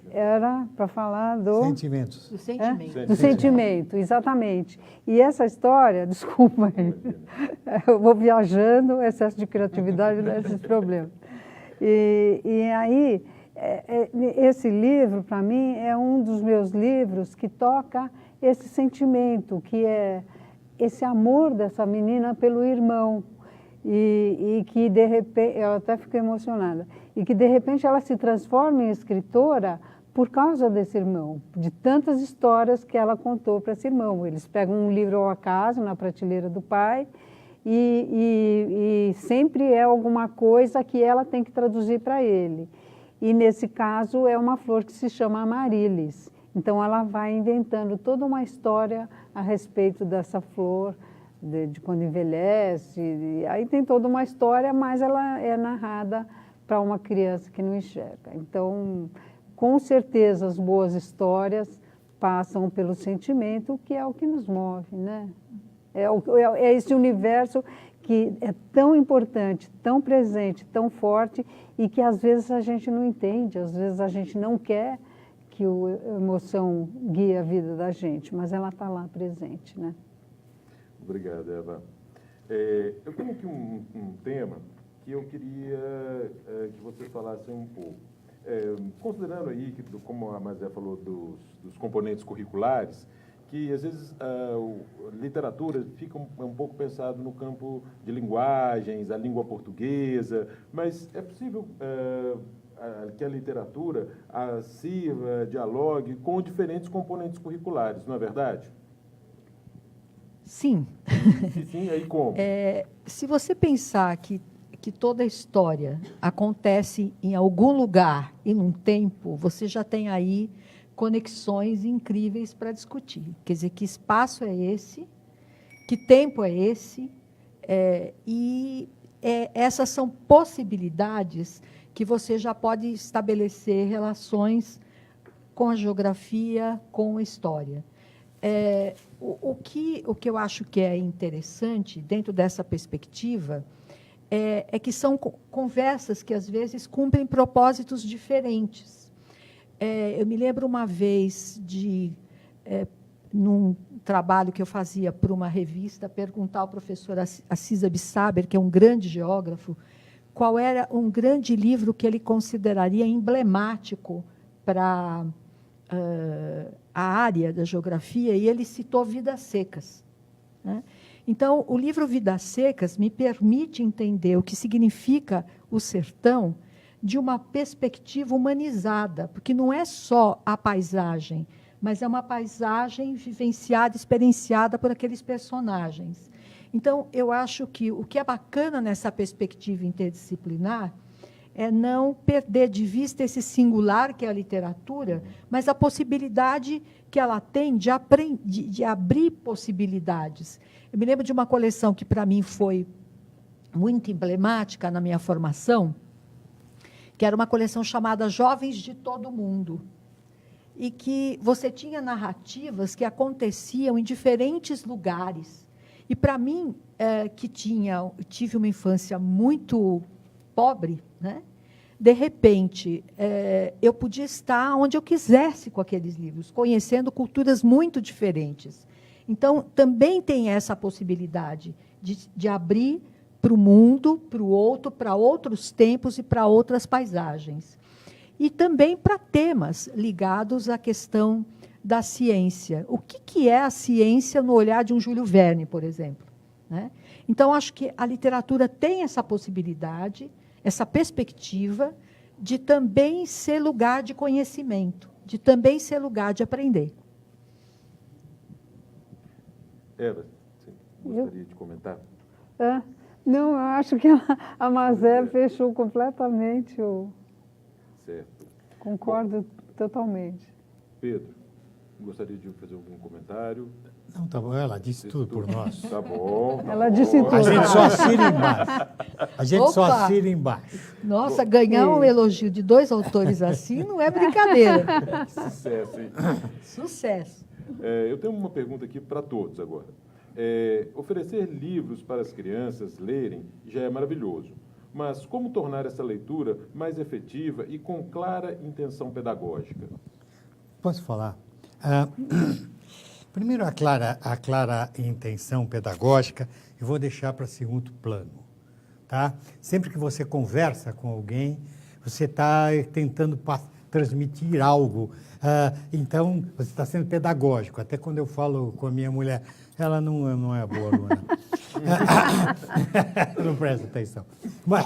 Era para falar do... Sentimentos. Do sentimento. Do sentimento, exatamente. E essa história, desculpa aí, eu vou viajando, excesso de criatividade dá esses problemas. E aí, esse livro, para mim, é um dos meus livros que toca esse sentimento, que é esse amor dessa menina pelo irmão. E que, de repente, eu até fiquei emocionada, e que, de repente, ela se transforma em escritora por causa desse irmão, de tantas histórias que ela contou para esse irmão. Eles pegam um livro ao acaso na prateleira do pai e sempre é alguma coisa que ela tem que traduzir para ele. E, nesse caso, é uma flor que se chama Amarílis. Então, ela vai inventando toda uma história a respeito dessa flor, de quando envelhece, aí tem toda uma história, mas ela é narrada para uma criança que não enxerga. Então, com certeza, as boas histórias passam pelo sentimento, que é o que nos move, né? É esse universo que é tão importante, tão presente, tão forte, e que às vezes a gente não entende, às vezes a gente não quer que a emoção guie a vida da gente, mas ela está lá presente, né? Obrigado, Eva. Eu tenho aqui um tema que eu queria que vocês falassem um pouco. Considerando aí, como a Mazé falou, dos componentes curriculares, que às vezes a literatura fica um pouco pensado no campo de linguagens, a língua portuguesa, mas é possível que a literatura sirva, dialogue com diferentes componentes curriculares, não é verdade? Sim. Sim, aí como? Se você pensar que toda a história acontece em algum lugar e num tempo, você já tem aí conexões incríveis para discutir. Quer dizer, que espaço é esse, que tempo é esse, essas são possibilidades que você já pode estabelecer relações com a geografia, com a história. O que eu acho que é interessante, dentro dessa perspectiva, é que são conversas que, às vezes, cumprem propósitos diferentes. Eu me lembro uma vez num trabalho que eu fazia para uma revista, perguntar ao professor Assis Abissaber, que é um grande geógrafo, qual era um grande livro que ele consideraria emblemático para a área da geografia, e ele citou Vidas Secas, né? Então, o livro Vidas Secas me permite entender o que significa o sertão de uma perspectiva humanizada, porque não é só a paisagem, mas é uma paisagem vivenciada, experienciada por aqueles personagens. Então, eu acho que o que é bacana nessa perspectiva interdisciplinar é não perder de vista esse singular que é a literatura, mas a possibilidade que ela tem de abrir possibilidades. Eu me lembro de uma coleção que, para mim, foi muito emblemática na minha formação, que era uma coleção chamada Jovens de Todo Mundo, e que você tinha narrativas que aconteciam em diferentes lugares. E, para mim, que tive uma infância muito pobre, né? De repente, eu podia estar onde eu quisesse com aqueles livros, conhecendo culturas muito diferentes. Então, também tem essa possibilidade de abrir para o mundo, para o outro, para outros tempos e para outras paisagens. E também para temas ligados à questão da ciência. O que é a ciência no olhar de um Júlio Verne, por exemplo, né? Então, acho que a literatura tem essa possibilidade, essa perspectiva de também ser lugar de conhecimento, de também ser lugar de aprender. Eva, gostaria de comentar? Não, eu acho que a Mazé fechou completamente Certo. Concordo totalmente. Pedro, gostaria de fazer algum comentário? Não, tá bom, ela disse tudo por nós. Tá bom. Ela disse tudo. A gente só assina embaixo. A gente só Opa! assina embaixo. Nossa, ganhar um elogio de 2 autores assim não é brincadeira. Sucesso, hein? Sucesso. Eu tenho uma pergunta aqui para todos agora. Oferecer livros para as crianças lerem já é maravilhoso, mas como tornar essa leitura mais efetiva e com clara intenção pedagógica? Posso falar? Primeiro, a clara intenção pedagógica, eu vou deixar para segundo plano. Tá? Sempre que você conversa com alguém, você está tentando transmitir algo. Então, você está sendo pedagógico. Até quando eu falo com a minha mulher, ela não é boa aluna. Não presta atenção. Mas,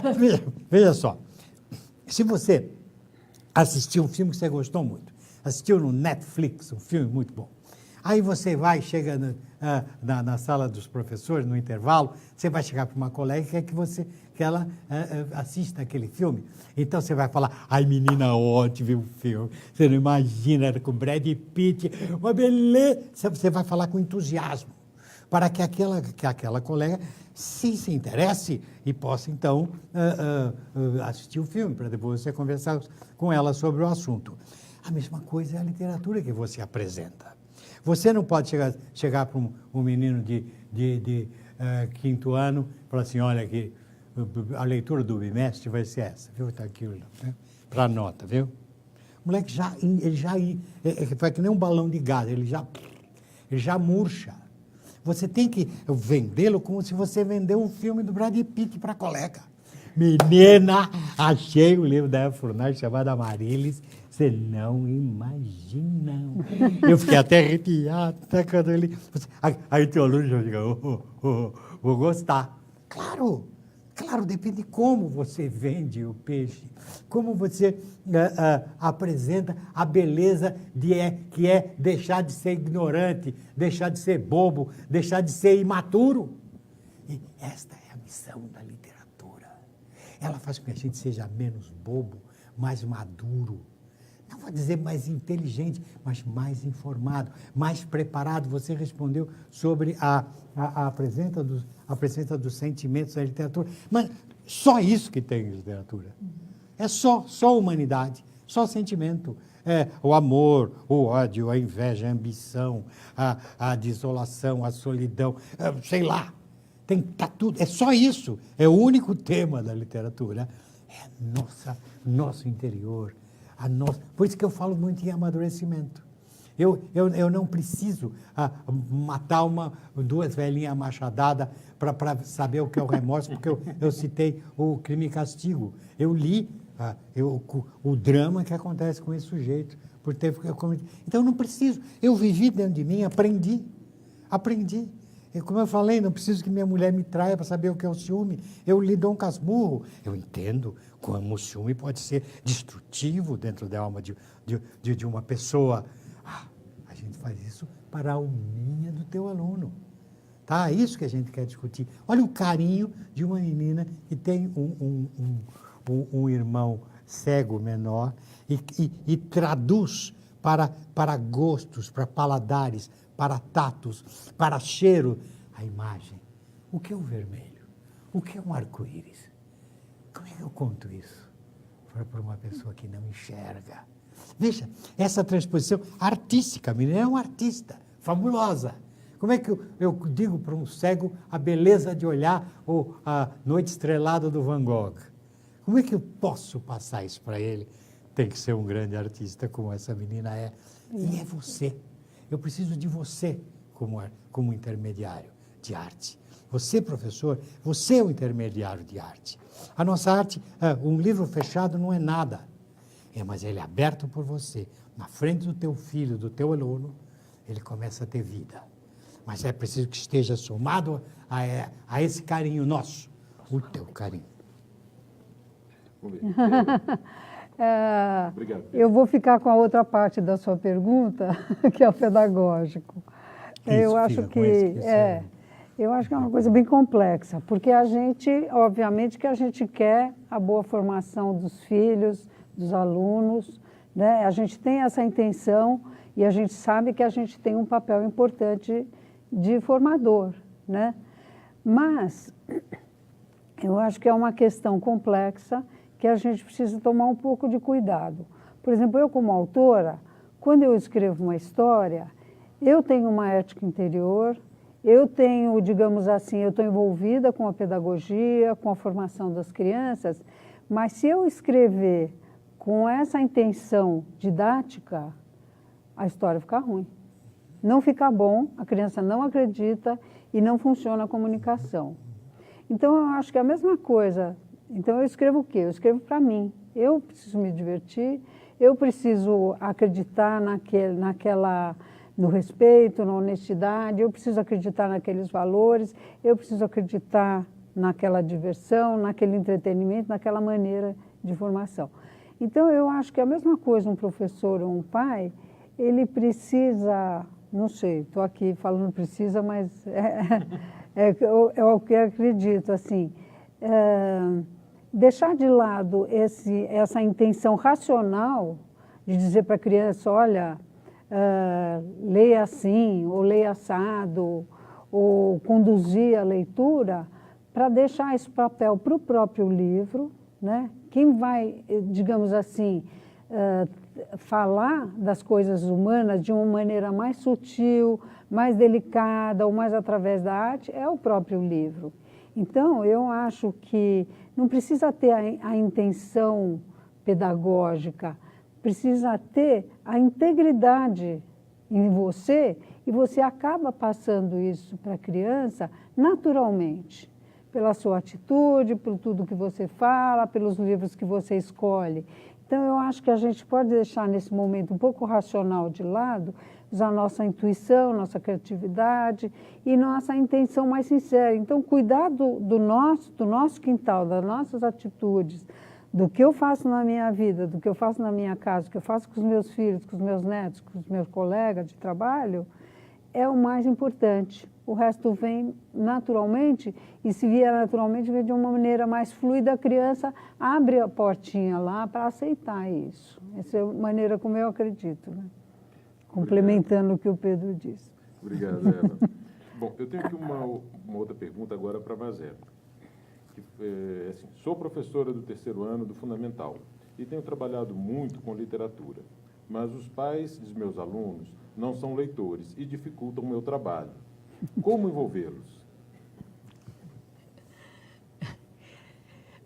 veja só. Se você assistiu um filme que você gostou muito, assistiu no Netflix, um filme muito bom, aí você chega na sala dos professores, no intervalo, você vai chegar para uma colega e quer que ela assista aquele filme. Então, você vai falar, ai, menina, ótimo o filme. Você não imagina, era com Brad Pitt, uma beleza. Você vai falar com entusiasmo, para que aquela colega se interesse e possa, então, assistir o filme, para depois você conversar com ela sobre o assunto. A mesma coisa é a literatura que você apresenta. Você não pode chegar para um menino de quinto ano e falar assim, olha aqui, a leitura do bimestre vai ser essa, viu? Está aqui, né? Para a nota, viu? O moleque vai que nem um balão de gás, ele já murcha. Você tem que vendê-lo como se você vendeu um filme do Brad Pitt para a colega. Menina, achei um livro da Eva Furnari chamado Amarilis, Você não imagina. Eu fiquei até arrepiado quando eu li. Aí teu aluno já fica, vou gostar. Claro, claro, depende de como você vende o peixe, como você apresenta a beleza que é deixar de ser ignorante, deixar de ser bobo, deixar de ser imaturo. E esta é a missão da literatura. Ela faz com que a gente seja menos bobo, mais maduro. Não vou dizer mais inteligente, mas mais informado, mais preparado. Você respondeu sobre a presença dos sentimentos na literatura. Mas só isso que tem literatura. É só humanidade, só sentimento. É, o amor, o ódio, a inveja, a ambição, a desolação, a solidão, sei lá. Tá tudo, é só isso. É o único tema da literatura. É nosso interior. Por isso que eu falo muito em amadurecimento. Eu não preciso matar duas velhinhas machadadas para saber o que é o remorso, porque eu citei o Crime e Castigo. Eu li o drama que acontece com esse sujeito. Então, eu não preciso. Eu vivi dentro de mim, aprendi. Como eu falei, não preciso que minha mulher me traia para saber o que é o ciúme. Eu li Dom Casmurro. Eu entendo como o ciúme pode ser destrutivo dentro da alma de uma pessoa. A gente faz isso para a alminha do teu aluno. Tá? É isso que a gente quer discutir. Olha o carinho de uma menina que tem um irmão cego menor e traduz para gostos, para paladares, para tatos, para cheiro, a imagem. O que é o vermelho? O que é um arco-íris? Como é que eu conto isso para uma pessoa que não enxerga? Veja, essa transposição artística, a menina é uma artista, fabulosa. Como é que eu digo para um cego a beleza de olhar a Noite Estrelada do Van Gogh? Como é que eu posso passar isso para ele? Tem que ser um grande artista como essa menina é. E é você. Eu preciso de você como intermediário de arte. Você, professor, você é o intermediário de arte. A nossa arte, um livro fechado não é nada. Mas ele é aberto por você. Na frente do teu filho, do teu aluno, ele começa a ter vida. Mas é preciso que esteja somado a esse carinho nosso, o teu carinho. Vamos ver. Obrigado. Eu vou ficar com a outra parte da sua pergunta, que é o pedagógico. Eu acho que é uma coisa bem complexa, porque a gente, obviamente, que a gente quer a boa formação dos filhos, dos alunos, né? A gente tem essa intenção e a gente sabe que a gente tem um papel importante de formador, né? Mas eu acho que é uma questão complexa que a gente precisa tomar um pouco de cuidado. Por exemplo, eu como autora, quando eu escrevo uma história, eu tenho uma ética interior, eu tenho, digamos assim, eu estou envolvida com a pedagogia, com a formação das crianças, mas se eu escrever com essa intenção didática, a história fica ruim. Não fica bom, a criança não acredita e não funciona a comunicação. Então, eu acho que é a mesma coisa. Então, eu escrevo o quê? Eu escrevo para mim. Eu preciso me divertir, eu preciso acreditar no respeito, na honestidade, eu preciso acreditar naqueles valores, eu preciso acreditar naquela diversão, naquele entretenimento, naquela maneira de formação. Então, eu acho que é a mesma coisa um professor ou um pai, ele precisa, não sei, estou aqui falando precisa, mas é o que eu acredito, assim, deixar de lado essa intenção racional de dizer para a criança, olha, leia assim, ou leia assado, ou conduzir a leitura, para deixar esse papel para o próprio livro, né? Quem vai, digamos assim, falar das coisas humanas de uma maneira mais sutil, mais delicada, ou mais através da arte, é o próprio livro. Então, eu acho que não precisa ter a intenção pedagógica, precisa ter a integridade em você e você acaba passando isso para a criança naturalmente, pela sua atitude, por tudo que você fala, pelos livros que você escolhe. Então, eu acho que a gente pode deixar nesse momento um pouco racional de lado, usar nossa intuição, nossa criatividade e nossa intenção mais sincera. Então, cuidar do nosso quintal, das nossas atitudes, do que eu faço na minha vida, do que eu faço na minha casa, do que eu faço com os meus filhos, com os meus netos, com os meus colegas de trabalho, é o mais importante. O resto vem naturalmente, e se vier naturalmente, vem de uma maneira mais fluida. A criança abre a portinha lá para aceitar isso. Essa é a maneira como eu acredito, né? Complementando o que o Pedro disse. Obrigado, Eva. Bom, eu tenho aqui uma outra pergunta agora para a Vazera. Assim, sou professora do 3º ano do Fundamental e tenho trabalhado muito com literatura, mas os pais dos meus alunos não são leitores e dificultam o meu trabalho. Como envolvê-los?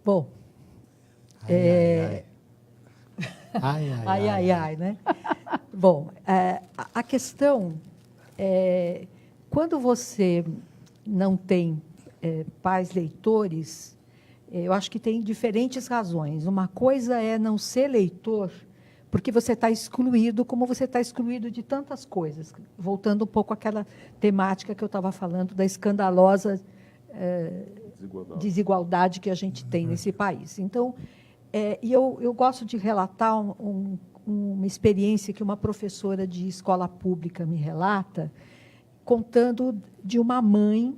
Bom, ai, né? Bom, a questão é, quando você não tem pais leitores, eu acho que tem diferentes razões. Uma coisa é não ser leitor, porque você está excluído, como você está excluído de tantas coisas. Voltando um pouco àquela temática que eu estava falando, da escandalosa desigualdade que a gente tem nesse país. Então, e eu gosto de relatar uma experiência que uma professora de escola pública me relata, contando de uma mãe,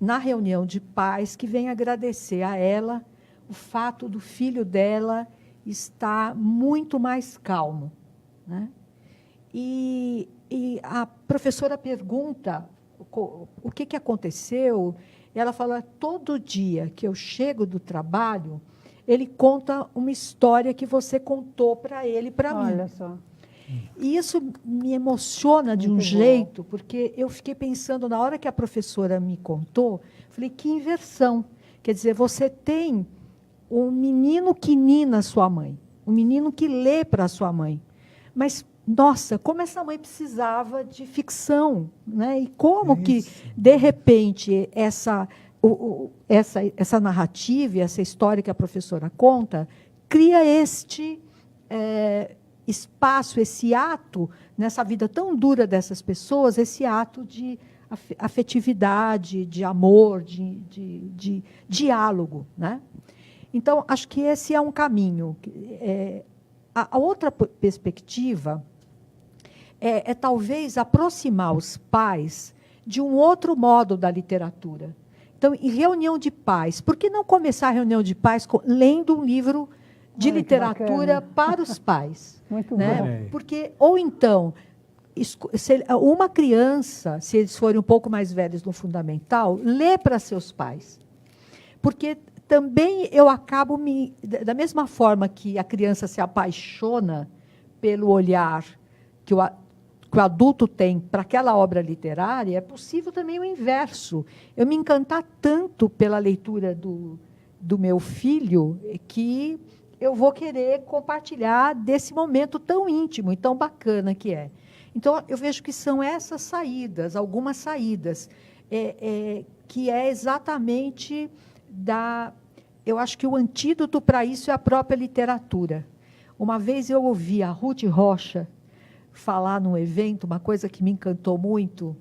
na reunião de pais, que vem agradecer a ela o fato do filho dela estar muito mais calmo, né? E a professora pergunta o que aconteceu. Ela fala: todo dia que eu chego do trabalho, ele conta uma história que você contou para ele, para mim. Olha só. E isso me emociona de um jeito, porque eu fiquei pensando, na hora que a professora me contou, falei, que inversão. Quer dizer, você tem um menino que nina a sua mãe, um menino que lê para a sua mãe. Mas, nossa, como essa mãe precisava de ficção, né? E como que, de repente, essa narrativa, essa história que a professora conta, cria este espaço, esse ato, nessa vida tão dura dessas pessoas, esse ato de afetividade, de amor, de diálogo, né? Então, acho que esse é um caminho. A outra perspectiva é talvez aproximar os pais de um outro modo da literatura. Então, em reunião de pais, por que não começar a reunião de pais lendo um livro de literatura para os pais? Muito né? bom. Porque, ou então, uma criança, se eles forem um pouco mais velhos no fundamental, lê para seus pais. Porque também eu acabo da mesma forma que a criança se apaixona pelo olhar que o adulto tem para aquela obra literária, é possível também o inverso. Eu me encantar tanto pela leitura do meu filho que eu vou querer compartilhar desse momento tão íntimo e tão bacana que é. Então, eu vejo que são essas saídas, algumas saídas, que é exatamente eu acho que o antídoto para isso é a própria literatura. Uma vez eu ouvi a Ruth Rocha falar num evento, uma coisa que me encantou muito.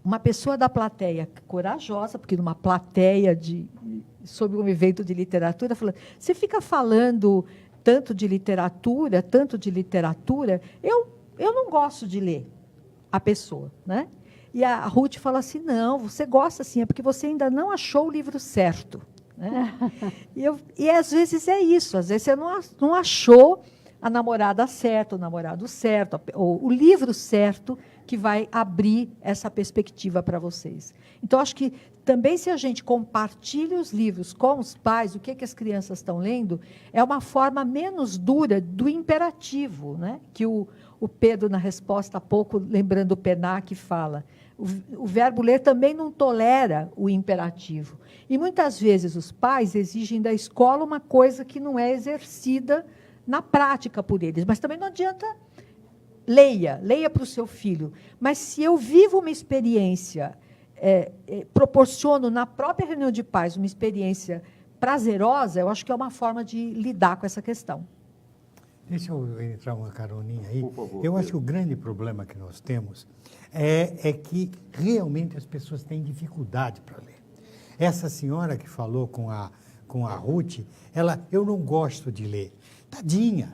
Uma pessoa da plateia, corajosa, porque numa plateia sobre um evento de literatura, falou: você fica falando tanto de literatura, eu não gosto de ler a pessoa, né? E a Ruth fala assim: não, você gosta sim, é porque você ainda não achou o livro certo, né? E às vezes é isso, às vezes você não achou a namorada certa, o namorado certo, ou o livro certo que vai abrir essa perspectiva para vocês. Então, acho que também, se a gente compartilha os livros com os pais, o que as crianças estão lendo, é uma forma menos dura do imperativo, né? Que o Pedro, na resposta há pouco, lembrando o Penac, fala. O verbo ler também não tolera o imperativo. E, muitas vezes, os pais exigem da escola uma coisa que não é exercida na prática por eles. Mas também não adianta... Leia para o seu filho. Mas, se eu vivo uma experiência, proporciono na própria reunião de pais uma experiência prazerosa, eu acho que é uma forma de lidar com essa questão. Deixa eu entrar uma caroninha aí. Por favor, Eu acho Pedro. que o grande problema que nós temos é que realmente as pessoas têm dificuldade para ler. Essa senhora que falou com a Ruth, eu não gosto de ler. Tadinha,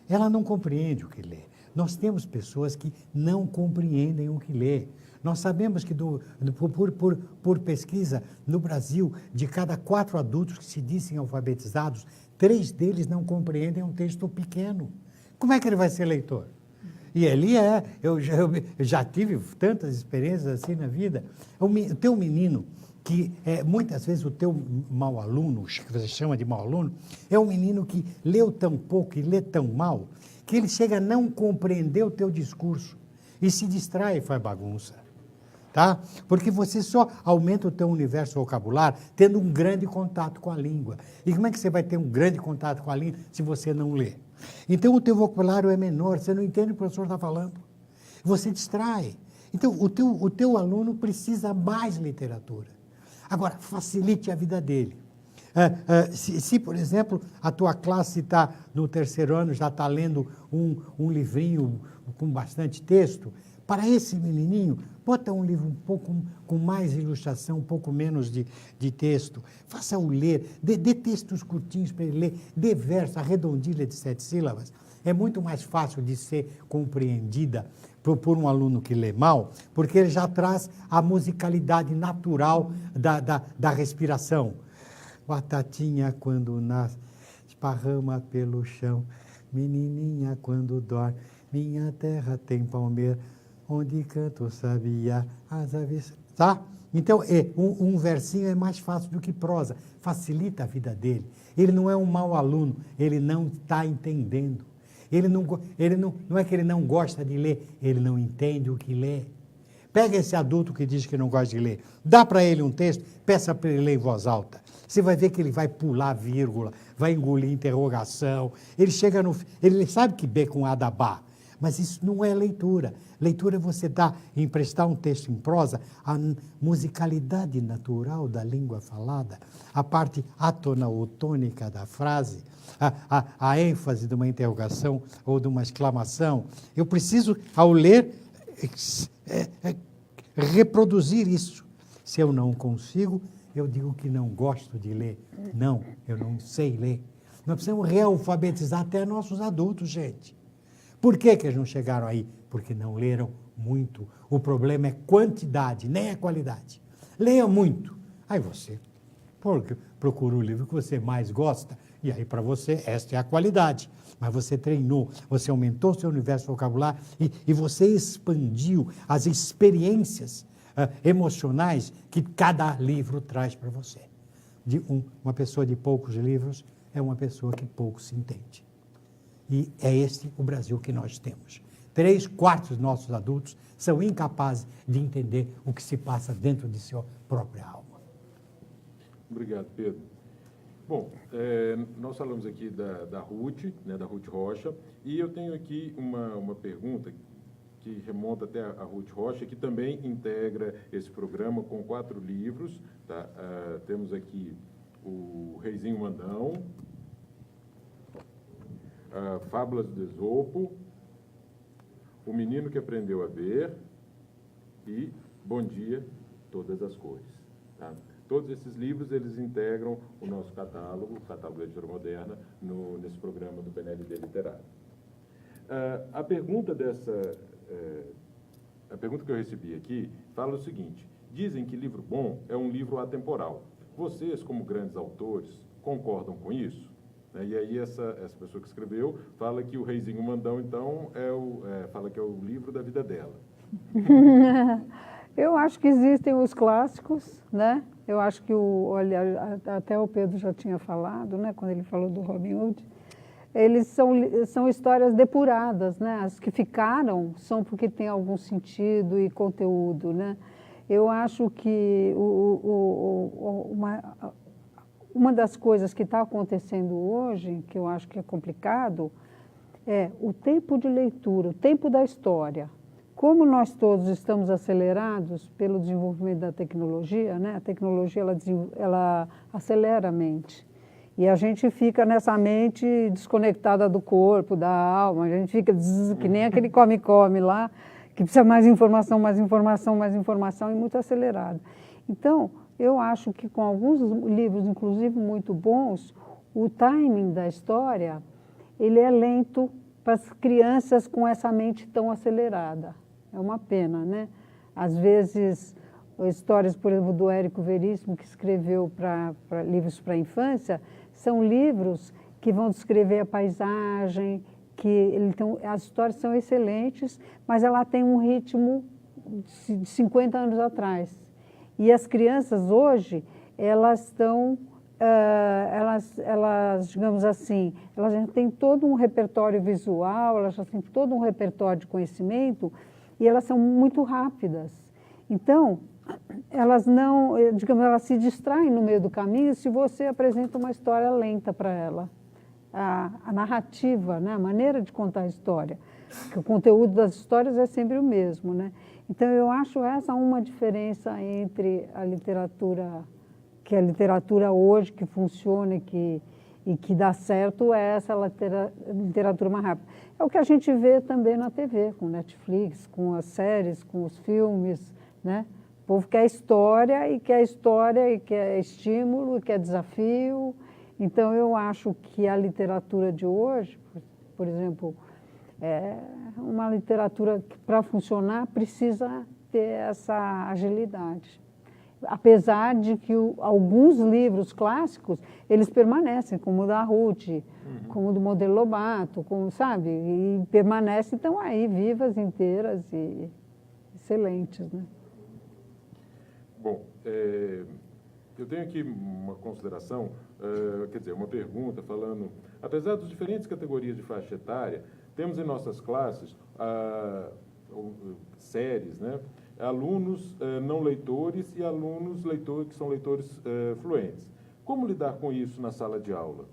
ela não compreende o que lê. Nós temos pessoas que não compreendem o que lê. Nós sabemos que, por pesquisa, no Brasil, de cada 4 adultos que se dizem alfabetizados, 3 deles não compreendem um texto pequeno. Como é que ele vai ser leitor? E ali eu já tive tantas experiências assim na vida. O teu menino, que muitas vezes o teu mau aluno, que você chama de mau aluno, é um menino que leu tão pouco e lê tão mal, que ele chega a não compreender o teu discurso e se distrai e faz bagunça. Tá? Porque você só aumenta o teu universo vocabular tendo um grande contato com a língua. E como é que você vai ter um grande contato com a língua se você não lê? Então o teu vocabulário é menor, você não entende o que o professor está falando. Você distrai. Então o teu aluno precisa mais literatura. Agora, facilite a vida dele. Se, por exemplo, a tua classe está no 3º ano, já está lendo um livrinho com bastante texto, para esse menininho, bota um livro um pouco com mais ilustração, um pouco menos de texto. Faça-o ler, dê textos curtinhos para ele ler, dê verso, a redondilha de 7 sílabas. É muito mais fácil de ser compreendida por um aluno que lê mal, porque ele já traz a musicalidade natural da respiração. Batatinha quando nasce, esparrama pelo chão, menininha quando dorme, minha terra tem palmeira, onde canta o sabiá, as aves... Tá? Então, um versinho é mais fácil do que prosa, facilita a vida dele. Ele não é um mau aluno, ele não está entendendo. Não é que ele não gosta de ler, ele não entende o que lê. Pega esse adulto que diz que não gosta de ler, dá para ele um texto, peça para ele ler em voz alta. Você vai ver que ele vai pular vírgula, vai engolir interrogação. Ele sabe que B com A dá Bá, mas isso não é leitura. Leitura é você emprestar um texto em prosa, a musicalidade natural da língua falada, a parte átona ou tônica da frase, a ênfase de uma interrogação ou de uma exclamação. Eu preciso, ao ler, reproduzir isso. Se eu não consigo, eu digo que não gosto de ler. Não, eu não sei ler. Nós precisamos realfabetizar até nossos adultos, gente. Por que eles não chegaram aí? Porque não leram muito. O problema é quantidade, nem é qualidade. Leia muito. Aí você procura o livro que você mais gosta, e aí para você esta é a qualidade. Mas você treinou, você aumentou seu universo vocabular e você expandiu as experiências emocionais que cada livro traz para você. Uma pessoa de poucos livros é uma pessoa que pouco se entende. E é este o Brasil que nós temos. 3/4 dos nossos adultos são incapazes de entender o que se passa dentro de sua própria alma. Obrigado, Pedro. Bom, nós falamos aqui da Ruth, né, da Ruth Rocha, e eu tenho aqui uma pergunta que remonta até a Ruth Rocha, que também integra esse programa com 4 livros. Tá? Temos aqui o Reizinho Mandão, Fábulas de Esopo, O Menino que Aprendeu a Ver e Bom Dia, Todas as Cores. Tá? Todos esses livros, eles integram o nosso catálogo, o catálogo da editora moderna, nesse programa do PNLD Literário. A pergunta que eu recebi aqui fala o seguinte: dizem que livro bom é um livro atemporal. Vocês, como grandes autores, concordam com isso? E aí essa pessoa que escreveu fala que o Reizinho Mandão, então, fala que é o livro da vida dela. Eu acho que existem os clássicos, né? Eu acho que até o Pedro já tinha falado, né? Quando ele falou do Robin Hood. Eles são histórias depuradas, né? As que ficaram são porque tem algum sentido e conteúdo, né? Eu acho que uma das coisas que está acontecendo hoje, que eu acho que é complicado, é o tempo de leitura, o tempo da história. Como nós todos estamos acelerados pelo desenvolvimento da tecnologia, né? A tecnologia ela acelera a mente. E a gente fica nessa mente desconectada do corpo, da alma, a gente fica que nem aquele come-come lá, que precisa mais informação, mais informação, mais informação e muito acelerado. Então, eu acho que com alguns livros, inclusive muito bons, o timing da história, ele é lento para as crianças com essa mente tão acelerada. É uma pena, né? Às vezes, histórias, por exemplo, do Érico Veríssimo, que escreveu livros para a infância, são livros que vão descrever a paisagem, as histórias são excelentes, mas ela tem um ritmo de 50 anos atrás. E as crianças hoje, elas estão, digamos assim, elas já têm todo um repertório visual, elas já têm todo um repertório de conhecimento e elas são muito rápidas. Então, elas não, digamos, elas se distraem no meio do caminho se você apresenta uma história lenta para ela. A narrativa, né? A maneira de contar a história, que o conteúdo das histórias é sempre o mesmo, né? Então, eu acho essa uma diferença entre a literatura, que a literatura hoje, que funciona e que dá certo, é essa literatura mais rápida. É o que a gente vê também na TV, com Netflix, com as séries, com os filmes, né? O povo quer história, e quer estímulo, e quer desafio. Então, eu acho que a literatura de hoje, por exemplo, é uma literatura que, para funcionar, precisa ter essa agilidade. Apesar de que alguns livros clássicos, eles permanecem, como o da Ruth, como o do Monteiro Lobato, como, sabe? E permanecem, estão aí, vivas, inteiras e excelentes, né? Bom, eu tenho aqui uma consideração, quer dizer, uma pergunta falando, apesar das diferentes categorias de faixa etária, temos em nossas classes séries, né? Alunos não leitores e alunos que são leitores fluentes. Como lidar com isso na sala de aula?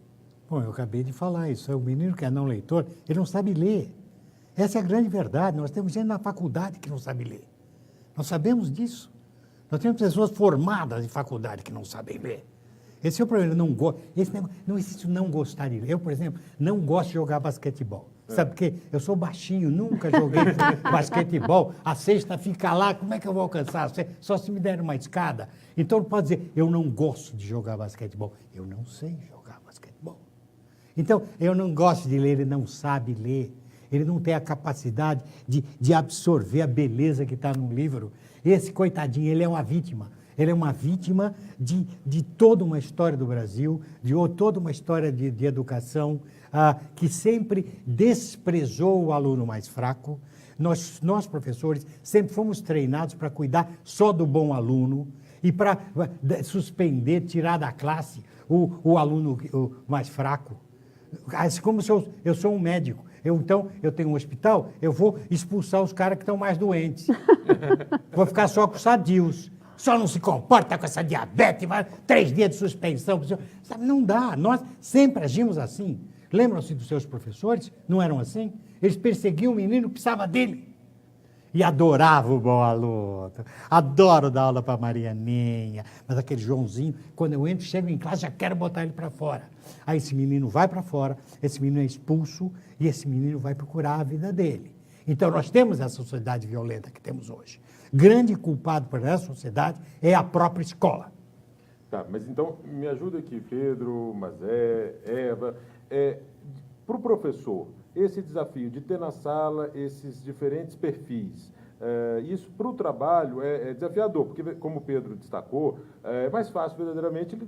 Bom, eu acabei de falar isso. O menino que é não leitor, ele não sabe ler. Essa é a grande verdade. Nós temos gente na faculdade que não sabe ler. Nós sabemos disso. Nós temos pessoas formadas em faculdade que não sabem ler. Esse é o problema. Não existe não gostar de ler. Eu, por exemplo, não gosto de jogar basquetebol. Sabe por quê? Eu sou baixinho, nunca joguei basquetebol. A cesta fica lá, como é que eu vou alcançar? Só se me der uma escada. Então, não pode dizer, eu não gosto de jogar basquetebol. Eu não sei jogar basquetebol. Então, eu não gosto de ler, ele não sabe ler. Ele não tem a capacidade de absorver a beleza que está no livro. Esse, coitadinho, ele é uma vítima. Ele é uma vítima de toda uma história do Brasil, de toda uma história de educação, que sempre desprezou o aluno mais fraco. Nós, professores, sempre fomos treinados para cuidar só do bom aluno e para suspender, tirar da classe o aluno mais fraco. Como se eu sou um médico. Então, eu tenho um hospital, eu vou expulsar os caras que estão mais doentes. Vou ficar só com os sadios. Só não se comporta com essa diabetes, 3 dias de suspensão. Sabe, não dá. Nós sempre agimos assim. Lembram-se dos seus professores? Não eram assim? Eles perseguiam o menino, precisava dele. E adorava o bom aluno. Adoro dar aula para Marianinha. Mas aquele Joãozinho, quando eu entro, chego em classe, já quero botar ele para fora. Aí esse menino vai para fora, esse menino é expulso e esse menino vai procurar a vida dele. Então, nós temos essa sociedade violenta que temos hoje. Grande culpado por essa sociedade é a própria escola. Tá, mas então, me ajuda aqui, Pedro, Mazé, Eva. Para o professor, esse desafio de ter na sala esses diferentes perfis, isso para o trabalho é desafiador, porque, como o Pedro destacou, é mais fácil verdadeiramente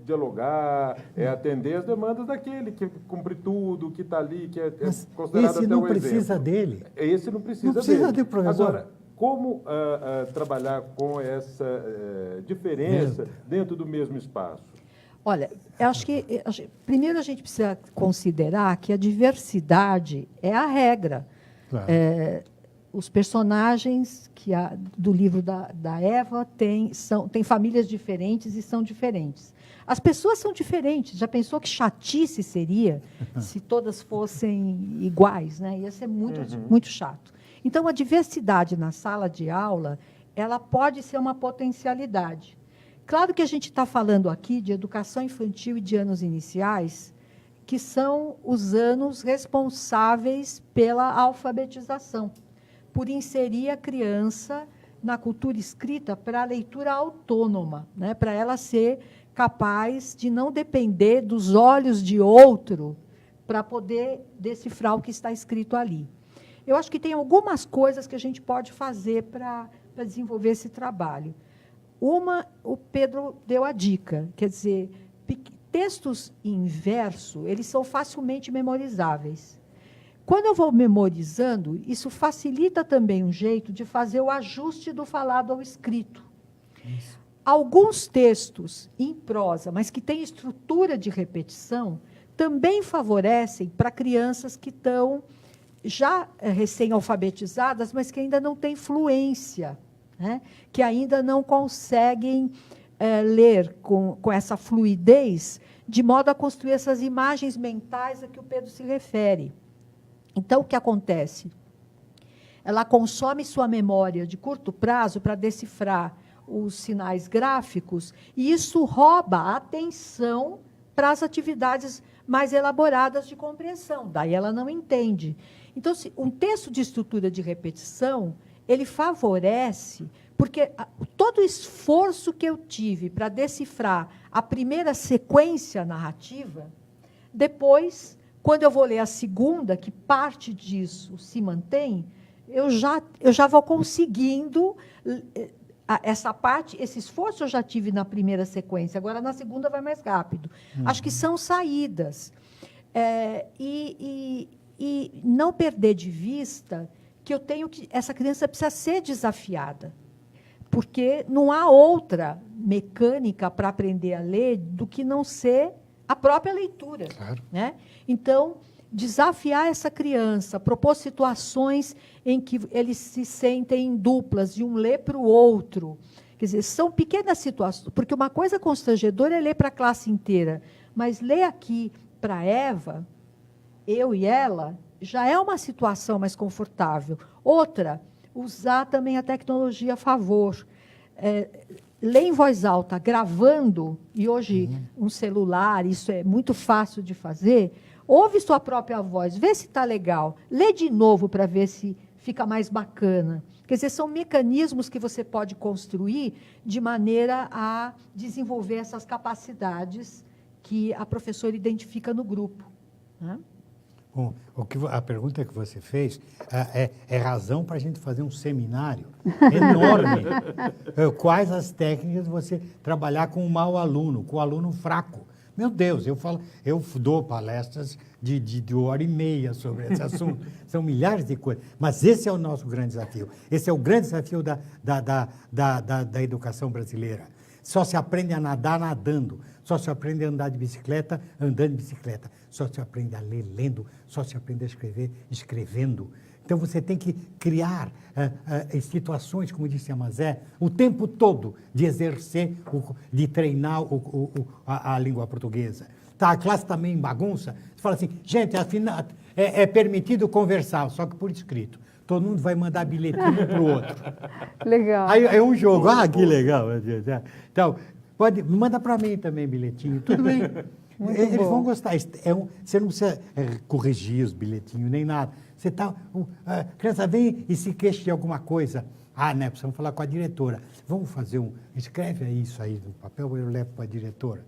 dialogar, atender as demandas daquele que cumpre tudo, que está ali, que é considerado esse até não o precisa exemplo. dele. Esse não precisa dele. Não precisa dele, professor. Agora, como trabalhar com essa diferença dentro do mesmo espaço? Olha, eu acho que primeiro a gente precisa considerar que a diversidade é a regra. Claro. Os personagens do livro da Eva têm famílias diferentes e são diferentes. As pessoas são diferentes. Já pensou que chatice seria se todas fossem iguais, né? Ia ser muito chato. Então, a diversidade na sala de aula, ela pode ser uma potencialidade. Claro que a gente está falando aqui de educação infantil e de anos iniciais, que são os anos responsáveis pela alfabetização, por inserir a criança na cultura escrita para a leitura autônoma, né? Para ela ser capaz de não depender dos olhos de outro para poder decifrar o que está escrito ali. Eu acho que tem algumas coisas que a gente pode fazer para desenvolver esse trabalho. Uma, o Pedro deu a dica, quer dizer, textos em verso, eles são facilmente memorizáveis. Quando eu vou memorizando, isso facilita também um jeito de fazer o ajuste do falado ao escrito. Isso. Alguns textos em prosa, mas que têm estrutura de repetição, também favorecem para crianças que estão já recém-alfabetizadas, mas que ainda não têm fluência, né? Que ainda não conseguem ler com essa fluidez, de modo a construir essas imagens mentais a que o Pedro se refere. Então, o que acontece? Ela consome sua memória de curto prazo para decifrar os sinais gráficos, e isso rouba a atenção para as atividades mais elaboradas de compreensão. Daí ela não entende. Então, um texto de estrutura de repetição, ele favorece, porque todo o esforço que eu tive para decifrar a primeira sequência narrativa, depois, quando eu vou ler a segunda, que parte disso se mantém, eu já vou conseguindo essa parte, esse esforço eu já tive na primeira sequência, agora na segunda vai mais rápido. Acho que são saídas. E não perder de vista que essa criança precisa ser desafiada, porque não há outra mecânica para aprender a ler do que não ser a própria leitura. Claro. Né? Então, desafiar essa criança, propor situações em que eles se sentem em duplas, de um lê para o outro. Quer dizer, são pequenas situações, porque uma coisa constrangedora é ler para a classe inteira, mas ler aqui para Eva, eu e ela, já é uma situação mais confortável. Outra, usar também a tecnologia a favor. Ler em voz alta, gravando, e hoje um celular, isso é muito fácil de fazer, ouve sua própria voz, vê se está legal, lê de novo para ver se fica mais bacana. Quer dizer, são mecanismos que você pode construir de maneira a desenvolver essas capacidades que a professora identifica no grupo. Né? Bom, a pergunta que você fez é razão para a gente fazer um seminário enorme. Quais as técnicas de você trabalhar com um mau aluno, com o aluno fraco? Meu Deus, eu dou palestras de hora e meia sobre esse assunto. São milhares de coisas. Mas esse é o nosso grande desafio. Esse é o grande desafio da educação brasileira. Só se aprende a nadar nadando. Só se aprende a andar de bicicleta andando de bicicleta. Só se aprende a ler lendo. Só se aprende a escrever escrevendo. Então, você tem que criar situações, como disse a Mazé, o tempo todo de exercer, de treinar a língua portuguesa. Tá, a classe também em bagunça. Você fala assim, gente, afinal, é permitido conversar, só que por escrito. Todo mundo vai mandar bilhetinho para o outro. Legal. Aí é um jogo. Que legal. Então, manda para mim também bilhetinho. Tudo bem. Eles vão gostar. Você não precisa corrigir os bilhetinhos, nem nada. Você tá, a criança vem e se queixa de alguma coisa. Né, precisamos falar com a diretora. Vamos fazer escreve isso aí no papel, eu levo para a diretora.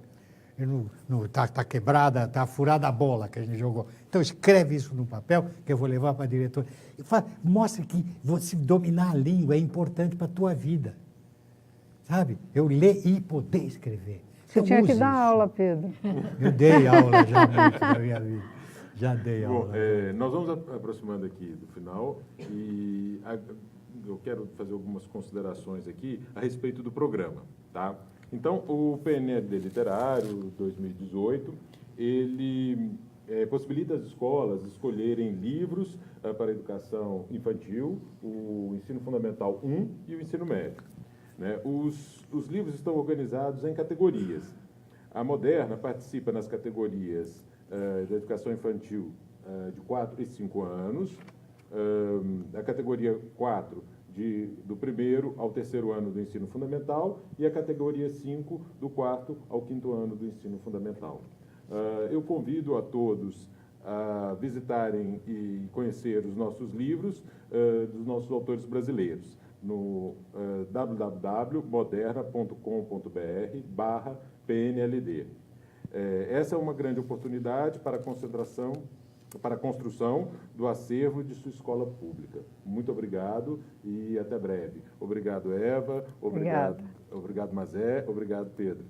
Tá quebrada, tá furada a bola que a gente jogou. Então, escreve isso no papel, que eu vou levar para a diretora. Mostra que você dominar a língua é importante para a tua vida. Sabe? Eu ler e poder escrever. Você tinha que dar aula, Pedro. Eu dei aula já muito na minha vida. Já dei aula. Bom, nós vamos aproximando aqui do final e eu quero fazer algumas considerações aqui a respeito do programa, tá? Então, o PNLD Literário 2018, ele possibilita as escolas escolherem livros para a educação infantil, o ensino fundamental 1 e o ensino médio. Né? Os livros estão organizados em categorias. A Moderna participa nas categorias da educação infantil de 4 e 5 anos, a categoria 4 de do 1º ao 3º ano do ensino fundamental e a categoria 5 do 4º ao 5º ano do ensino fundamental. Eu convido a todos a visitarem e conhecer os nossos livros dos nossos autores brasileiros no www.moderna.com.br/PNLD. Essa é uma grande oportunidade para a construção do acervo de sua escola pública. Muito obrigado e até breve. Obrigado, Eva. Obrigado, Mazé. Obrigado, Pedro.